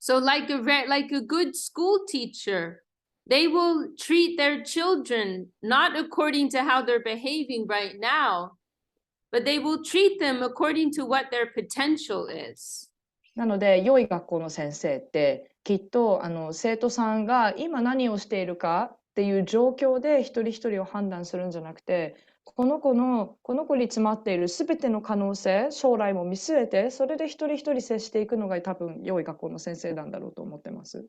So like a good school teacher, they will treat their children not according to how they're behaving right now, but they will treat them according to what their potential is. なので良い学校の先生ってきっと生徒さんが今何をしているかっていう状況で一人一人を判断するんじゃなくて、この子に詰まっている全ての可能性、将来も見据えて、それで一人一人接していくのが多分良い学校の先生なんだろうと思ってます。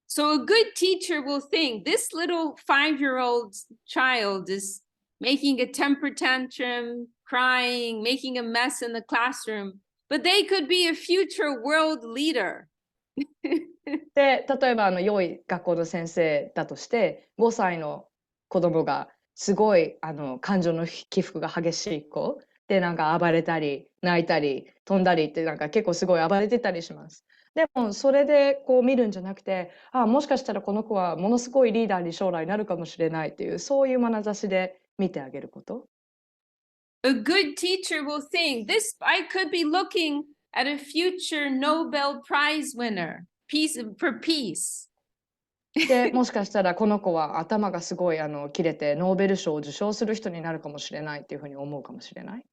So a good teacher will think this little 5-year-old child is making a temper tantrum, crying, making a mess in the classroom, but they could be a future world leader. で、例えば良い学校の先生だとして5歳の子供がすごい感情の起伏が激しい子でなんか暴れたり泣いたり飛んだりってなんか結構すごい暴れてたりします。でもそれでこう見るんじゃなくて、もしかしたらこの子はものすごいリーダーに将来なるかもしれないっていうそういう眼差しで見てあげること。A good teacher will think I could be looking at a future Nobel Prize winner for peace. で、もしかしたらこの子は頭がすごい切れてノーベル賞を受賞する人になるかもしれないっていうふうに思うかもしれない。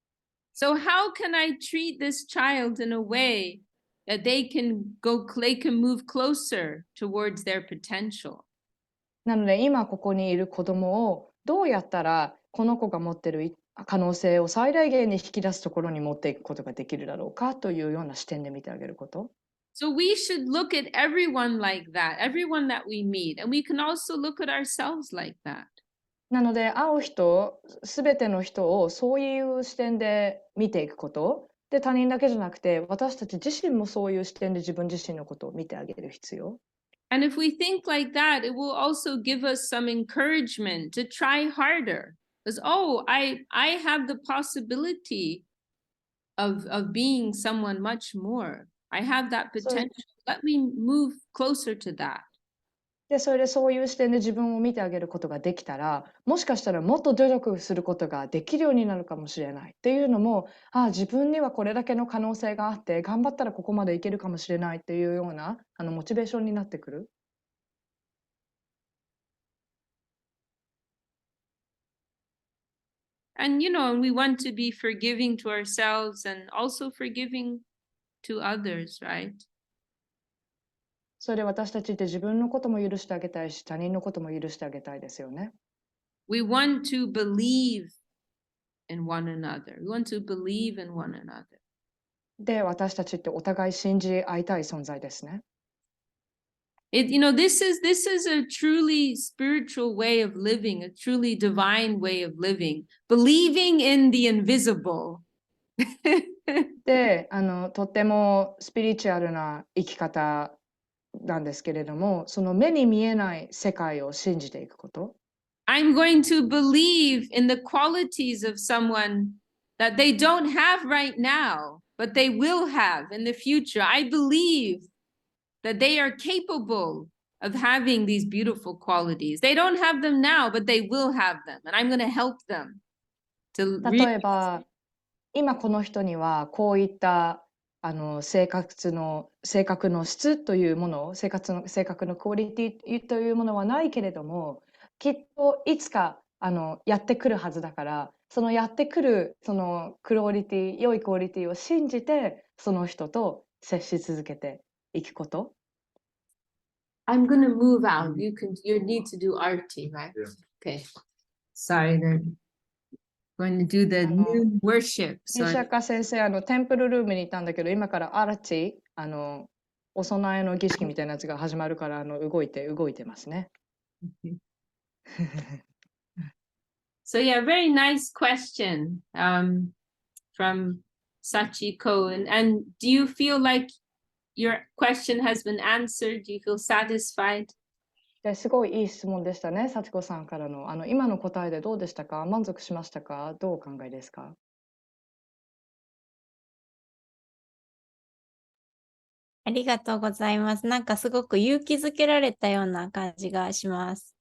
So how can I treat this child in a way that they can move closer towards their potential? なので今ここにいる子供をどうやったらこの子が持っている可能性を最大限に引き出すところに持っていくことができるだろうかというような視点で見てあげること。So we should look at everyone like that, everyone that we meet, and we can also look at ourselves like that. なので会う人、すべての人をそういう視点で見ていくこと。で、他人だけじゃなくて私たち自身もそういう視点で自分自身のことを見てあげる必要。And if we think like that, it will also give us some encouragement to try harder. Because, I have the possibility of being someone much more. I have that potential. Let me move closer to that. で、それでそういう視点で自分を見てあげることができたら、もしかしたらもっと努力することができるようになるかもしれないっていうのも、自分にはこれだけの可能性があって、頑張ったらここまでいけるかもしれないっていうようなモチベーションになってくる。And, we want to be forgiving to ourselves and also forgiving to others, right? それで私たちって自分のことも許してあげたいし、他人のことも許してあげたいですよね。We want to believe in one another. We want to believe in one another. で、私たちってお互い信じ合いたい存在ですね。This is a truly spiritual way of living, a truly divine way of living, believing in the invisible. で、とってもスピリチュアルな生き方なんですけれども、その目に見えない世界を信じていくこと。I'm going to believe in the qualities of someone that they don't have right now, but they will have in the future. I believe that they are capable of having these beautiful qualities. They don't have them now, but they will have them. And I'm going to help them to 例えば、今この人にはこういった性格の質というもの、性格のクオリティというものはないけれども、きっといつかやってくるはずだから、そのやってくるその良いクオリティを信じて、その人と接し続けていくこと。I'm going to move out. You need to do arty, right? Yeah. Okay. Sorry then. going to do the new worship. ビ So シャカ先生、テンプルルームに行ったんだけど、今からアラティ、お供えの儀式みたいなやつが始まるから、動いてますね。So yeah, very nice question from Sachiko. And do you feel like your question has been answered? Do you feel satisfied? ですごいいい質問でしたね、幸子さんからの。今の答えでどうでしたか？満足しましたか？どうお考えですか？ありがとうございます。なんかすごく勇気づけられたような感じがします。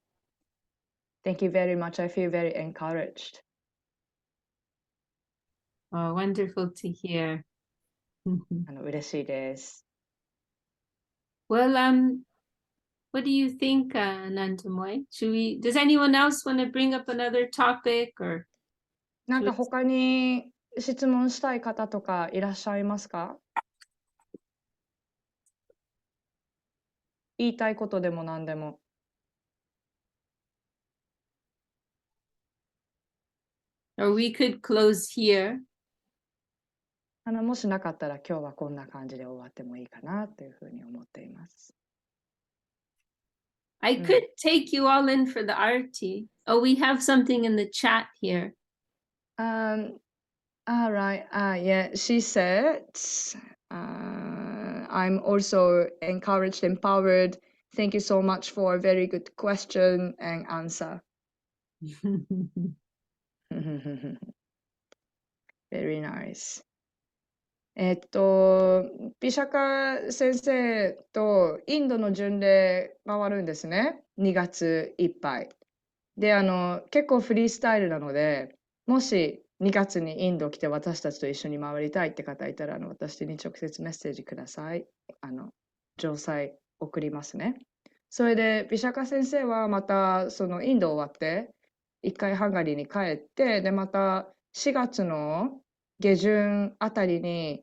Thank you very much. I feel very encouraged. Oh, wonderful to hear. 嬉しいです。Well, what do you think, Ananda Mayi? Does anyone else want to bring up another topic or? なんか他に質問したい方とかいらっしゃいますか？言いたいことでも何でも。Or we could close here. もしなかったら今日はこんな感じで終わってもいいかなというふうに思っています。I could take you all in for the arti. Oh, we have something in the chat here. All right. Yeah, she said, I'm also encouraged, empowered. Thank you so much for a very good question and answer. Very nice. ビシャカ先生とインドの巡礼回るんですね。2月いっぱい。で、結構フリースタイルなので、もし2月にインド来て私たちと一緒に回りたいって方いたら、私に直接メッセージください。詳細送りますね。それで、ビシャカ先生はまた、そのインド終わって、一回ハンガリーに帰って、で、また4月の下旬あたりに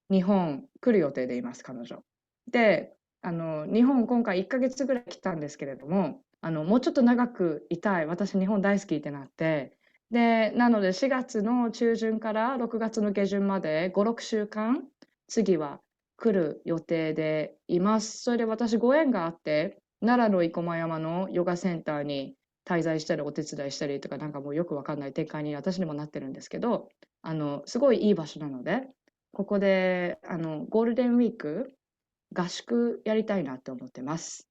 日本来る予定でいます、彼女。で、日本今回1ヶ月ぐらい来たんですけれども、もうちょっと長くいたい。私日本大好きってなって。で、なので4月の中旬から6月の下旬まで5、6週間、次は来る予定でいます。それで私ご縁があって、奈良の生駒山のヨガセンターに滞在したりお手伝いしたりとかなんかもうよくわかんない展開に私にもなってるんですけど、すごいいい場所なので、ここでゴールデンウィーク合宿やりたいなって思ってます。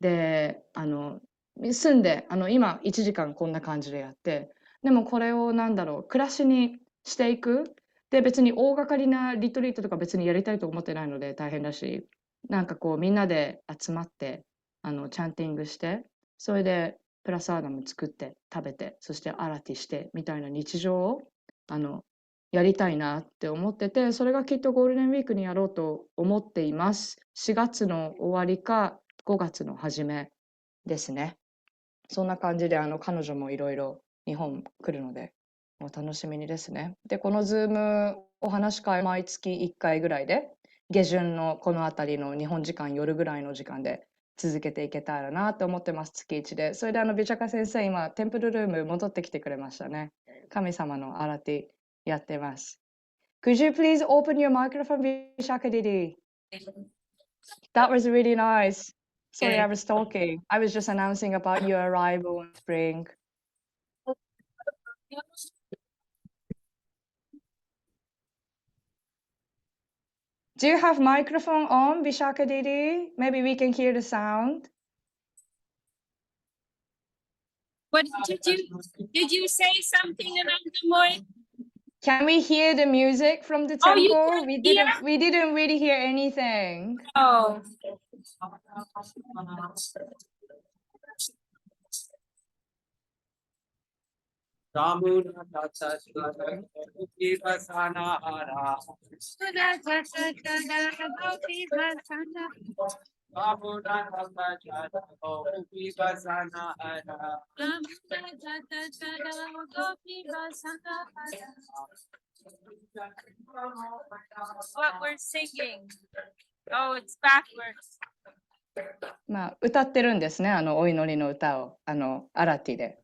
で、住んで今1時間こんな感じでやって、でもこれをなんだろう、暮らしにしていく。で、別に大掛かりなリトリートとか別にやりたいと思ってないので大変だし、なんかこうみんなで集まってチャンティングして、それでプラスアダム作って食べて、そしてアラティしてみたいな日常をやりたいなって思ってて、それがきっとゴールデンウィークにやろうと思っています。4月の終わりか5月の初めですね。そんな感じで彼女もいろいろ日本来るので、お楽しみにですね。で、このズームお話し会毎月1回ぐらいで、下旬のこの辺りの日本時間夜ぐらいの時間で続けていけたらなと思ってます、月1で。それでビチャカ先生、今、テンプルルーム戻ってきてくれましたね。神様のアラティやってます。Could you please open your microphone, Vishaka Didi? That was really nice. Sorry, I was talking. I was just announcing about your arrival in spring. Do you have microphone on, Vishaka Didi? Maybe we can hear the sound. What did you say something, Ananda Mayi? Can we hear the music from the Oh, you temple? can't We didn't really hear anything. Oh. What we're singing. Oh, it's backwards. まあ、歌ってるんですね、お祈りの歌を、アラティで。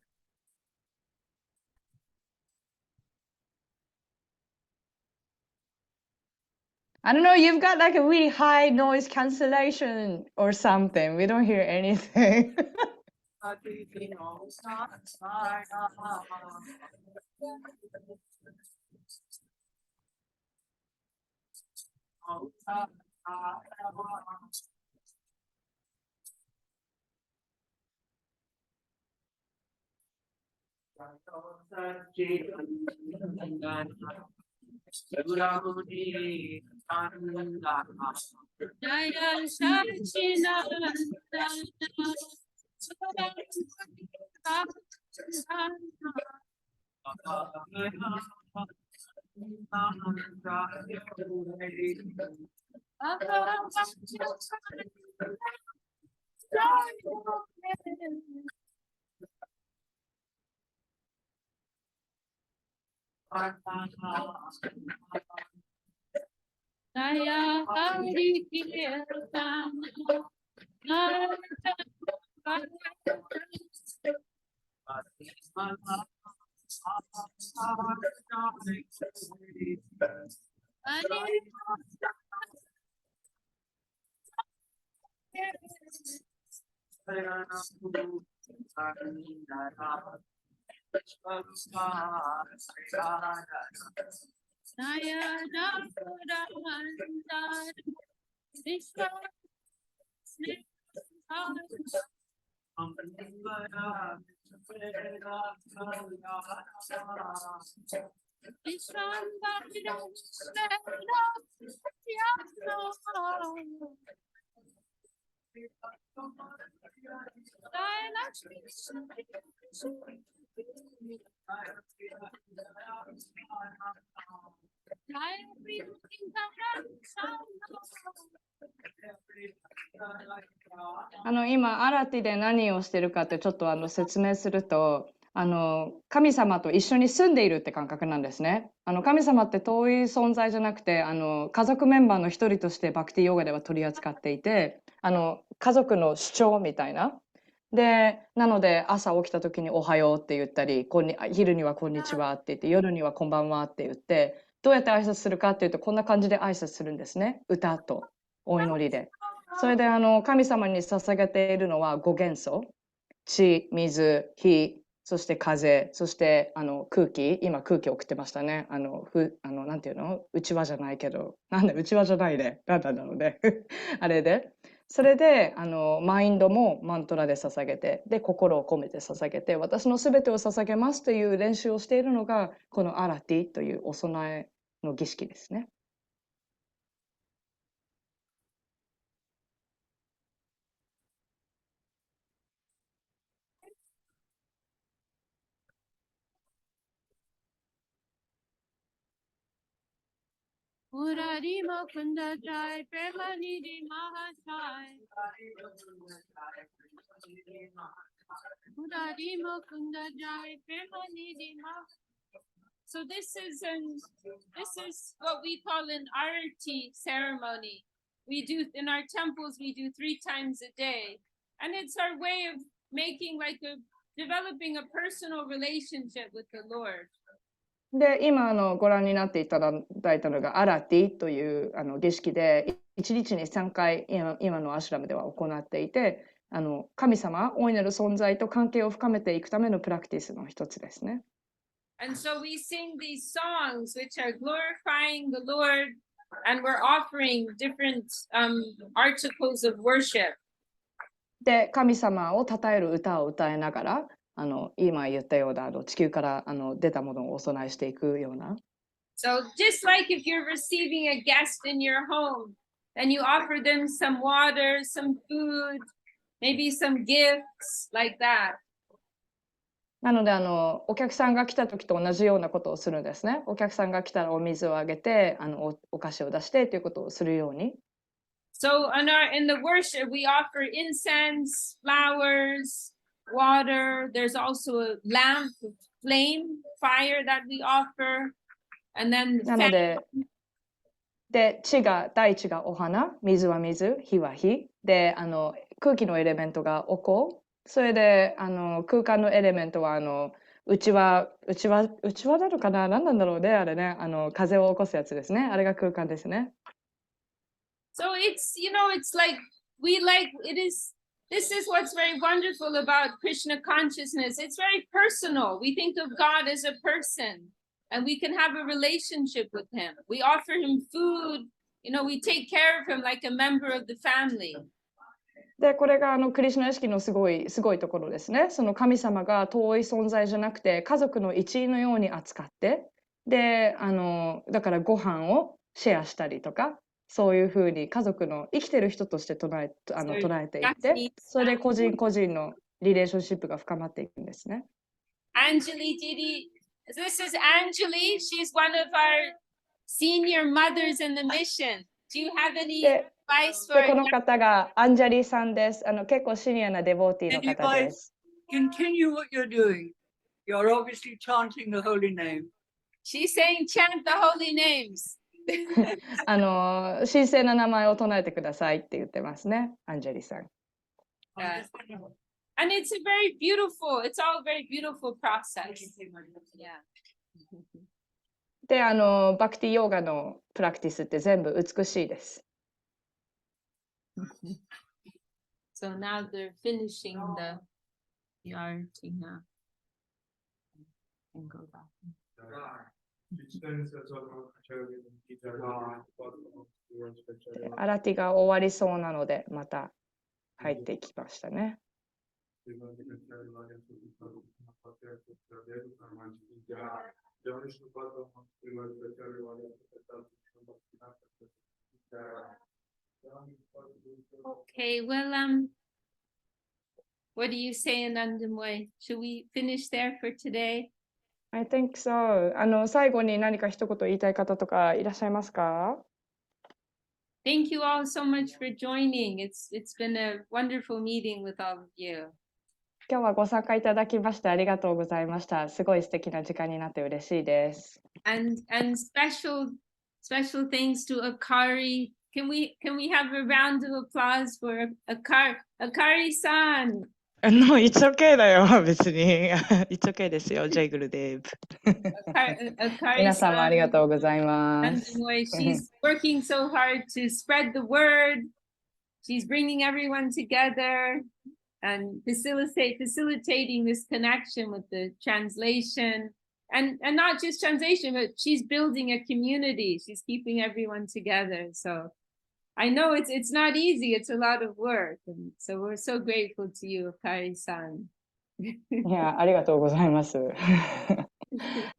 I don't know, you've got like a really high noise cancellation or something. We don't hear anything.今、アラティで何をしてるかってちょっと説明すると、神様と一緒に住んでいるって感覚なんですね。神様って遠い存在じゃなくて、家族メンバーの一人としてバクティヨガでは取り扱っていて、家族の主張みたいな。で、なので朝起きた時におはようって言ったり、昼にはこんにちはって言って、夜にはこんばんはって言って、どうやって挨拶するかっていうと、こんな感じで挨拶するんですね。歌とお祈りで。それで神様に捧げているのは5元素。地、水、火、そして風、そして空気。今空気送ってましたね。なんていうの、うちわじゃないけど。なんだ、うちわじゃないで。なんだろうね。あれで。それでマインドもマントラで捧げて、で、心を込めて捧げて、私のすべてを捧げますという練習をしているのが、このアラティというお供えの儀式ですね。Murarima Kunda Jai Premanidhi Mahashai Murarima Kunda Jai Premanidhi Mahashai. So this is what we call an arati ceremony. We do in our temples, we do 3 times a day. And it's our way of making developing a personal relationship with the Lord. で、今ご覧になっていただいたのがアラティという儀式で、1日に3回今のアシュラムでは行っていて、神様大いなる存在と関係を深めていくためのプラクティスの一つですね。And so we sing these songs which are glorifying the Lord, and we're offering different articles of worship. で、神様を称える歌を歌いながら、今言ったような地球から出たものをお供えしていくような。So just like if you're receiving a guest in your home, and you offer them some water, some food, maybe some gifts like that. なのでお客さんが来た時と同じようなことをするんですね。お客さんが来たらお水をあげて、お菓子を出してということをするように。So in the worship, we offer incense, flowers, water. There's also a lamp, flame, fire that we offer. And then なので、大地がお花、水は水、火は火。で、空気のエレメントがお香。それで、空間のエレメントは、うちわなのかな、何なんだろうね、あれね。風を起こすやつですね。あれが空間ですね。So it's, it's like, this is what's very wonderful about Krishna consciousness. It's very personal. We think of God as a person and we can have a relationship with him. We offer him food, we take care of him like a member of the family. で、これがクリシュナ意識のすごいところですね。その神様が遠い存在じゃなくて、家族の一員のように扱って、で、だからご飯をシェアしたりとか、そういうふうに家族の生きてる人として捉えていって、それで個人個人のリレーションシップが深まっていくんですね。Anjali Didi, this is Anjali. She's one of our senior mothers in the mission. Do you have any advice for? で、この方がアンジャリーさんです。結構シニアなデボーティーの方です。Continue what you're doing. You're obviously chanting the holy name. She's saying chant the holy names. 神聖な名前を唱えてくださいって言ってますね、アンジェリさん。And it's all a very beautiful process. Yeah. で、バクティヨガのプラクティスって全部美しいです。So now they're finishing the arti now. And go back. アラティが終わりそうなので、また入ってきましたね。Okay, well, what do you say, Ananda Mayi? Should we finish there for today? I think so. 最後に何か一言言いたい方とかいらっしゃいますか？ Thank you all so much for joining. It's been a wonderful meeting with all of you. 今日はご参加いただきましてありがとうございました。すごい素敵な時間になって嬉しいです。And special thanks to Akari. Can we have a round of applause for Akari-san? It's okay だよ、別に。It's okay ですよ、ジェイグルデーブ。皆様ありがとうございます。She's working so hard to spread the word. She's bringing everyone together and facilitating this connection with the translation. And not just translation, but she's building a community. She's keeping everyone together. So I know it's not easy. It's a lot of work. And so we're so grateful to you, Akari-san. いや、ありがとうございます。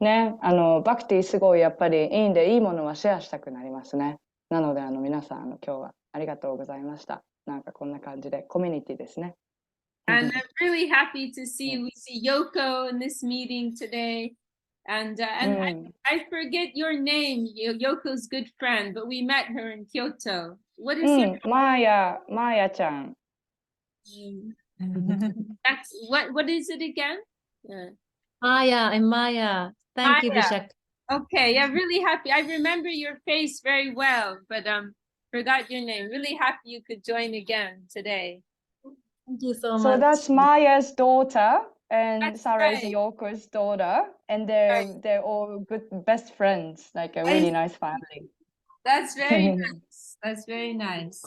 ね、バクティすごいやっぱりいいんで、いいものはシェアしたくなりますね。なので、皆さん、今日はありがとうございました。なんかこんな感じで、コミュニティですね。And I'm really happy to see we see Yoko in this meeting today. And I forget your name, Yoko's good friend, but we met her in Kyoto. What is your name? マーヤちゃん。That's what is it again? Maya and Maya. Thank you, Maya. Vishak. Okay, yeah, really happy. I remember your face very well, but forgot your name. Really happy you could join again today. Thank you so So much. that's Maya's daughter, and That's Sarah is right. Yoko's daughter, and they're all good best friends, like a really nice family. That's very nice. That's very nice.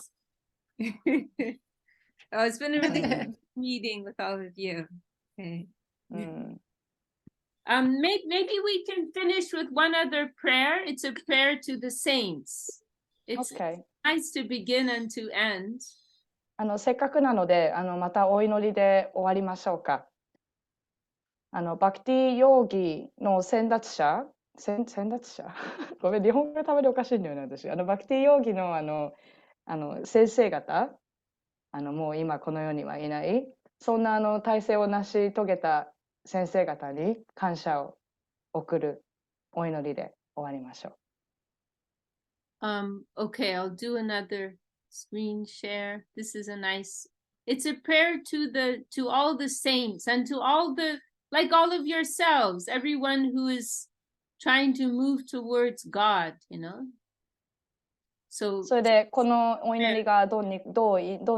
Oh, it's been a really good meeting with all of you. Okay. Maybe we can finish with one other prayer. It's a prayer to the saints. It's Okay. nice to begin and to end. せっかくなので、またお祈りで終わりましょうか。バクティヨーギの先達者ごめん、日本語がたまにおかしいんだよね、私。バクティヨーギの先生方、もう今この世にはいない、そんな体制を成し遂げた先生方に感謝を送るお祈りで終わりましょう。Okay, I'll do another screen share. This is it's a prayer to all the saints and to all of yourselves, everyone who is trying to move towards God, So それでこのお祈りがどん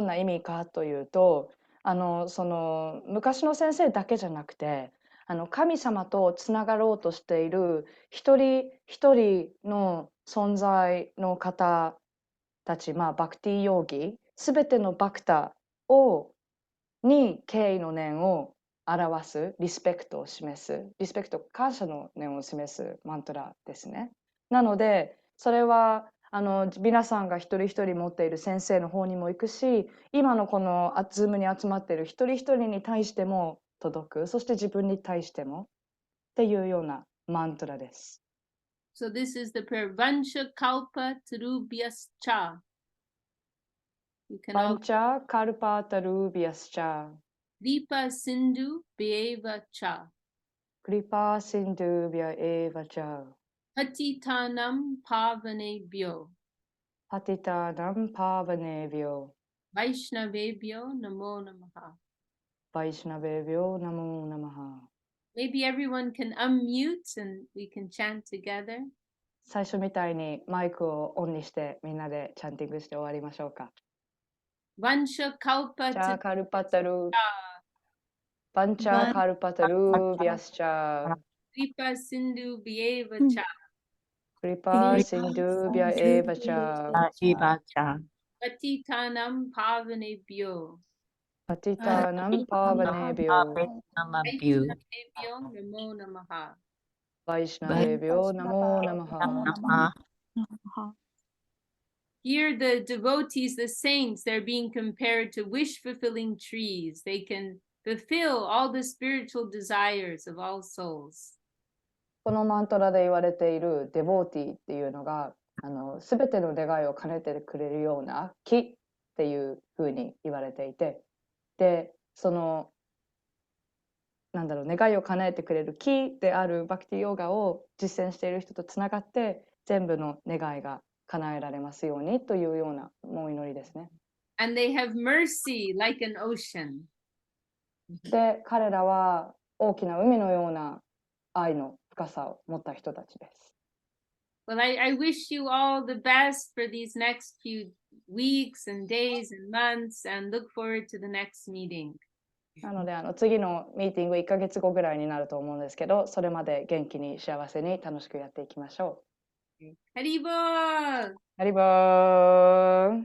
な意味かというと、その昔の先生だけじゃなくて、神様とつながろうとしている一人一人の存在の方たち、バクティヨーギ、すべてのバクタをに敬意の念を表す、リスペクトを示す、リスペクト、感謝の念を示すマントラですね。なので、それは皆さんが一人一人持っている先生の方にも行くし、今のこのズームに集まっている一人一人に対しても届く、そして自分に対してもっていうようなマントラです。So this is the prayer. Vansha kalpa tarubhyascha. You can バ all ンチャカルパータルービアスチャ、 Kripa sindhu bheva cha. クリパーシンドゥビアエーバチャ、 Patitanam pavanebhyo. パティタナンパーバネビョ、 Vaishnavebhyo namo namaha. バイシナベビョナモナマハ。 Maybe everyone can unmute and we can chant together. 最初みたいにマイクをオンにしてみんなでチャンティングして終わりましょうか。 Vansha kalpa チャーカルパタルー、 tarubhyascha. バンチャーカルパタルービアスチャー、 Kripa sindhu bheva cha. クリパーシンドゥビアエーバチャー、 Patitanam pavanebhyo. パティタナンパーバネビョ、 Vaishnavebhyo namo namaha. バイシナベビョナモナマハ。 Here, the devotees, the saints, they're being compared to wish-fulfilling trees. They can fulfill all the spiritual desires of all souls. このマントラで言われているデボーティっていうのがすべての願いを兼ねてくれるような木っていうふうに言われていて、でその願いを叶えてくれる木であるバクティヨガを実践している人とつながって全部の願いが叶えられますようにというようなお祈りですね。 And they have mercy like an ocean. で彼らは大きな海のような愛の深さを持った人たちです。 Well, I wish you all the best for these next few weeks and days and months, and look forward to the next meeting. なので次のミーティング1ヶ月後ぐらいになると思うんですけど、それまで元気に幸せに楽しくやっていきましょう。Haribol! ハリボー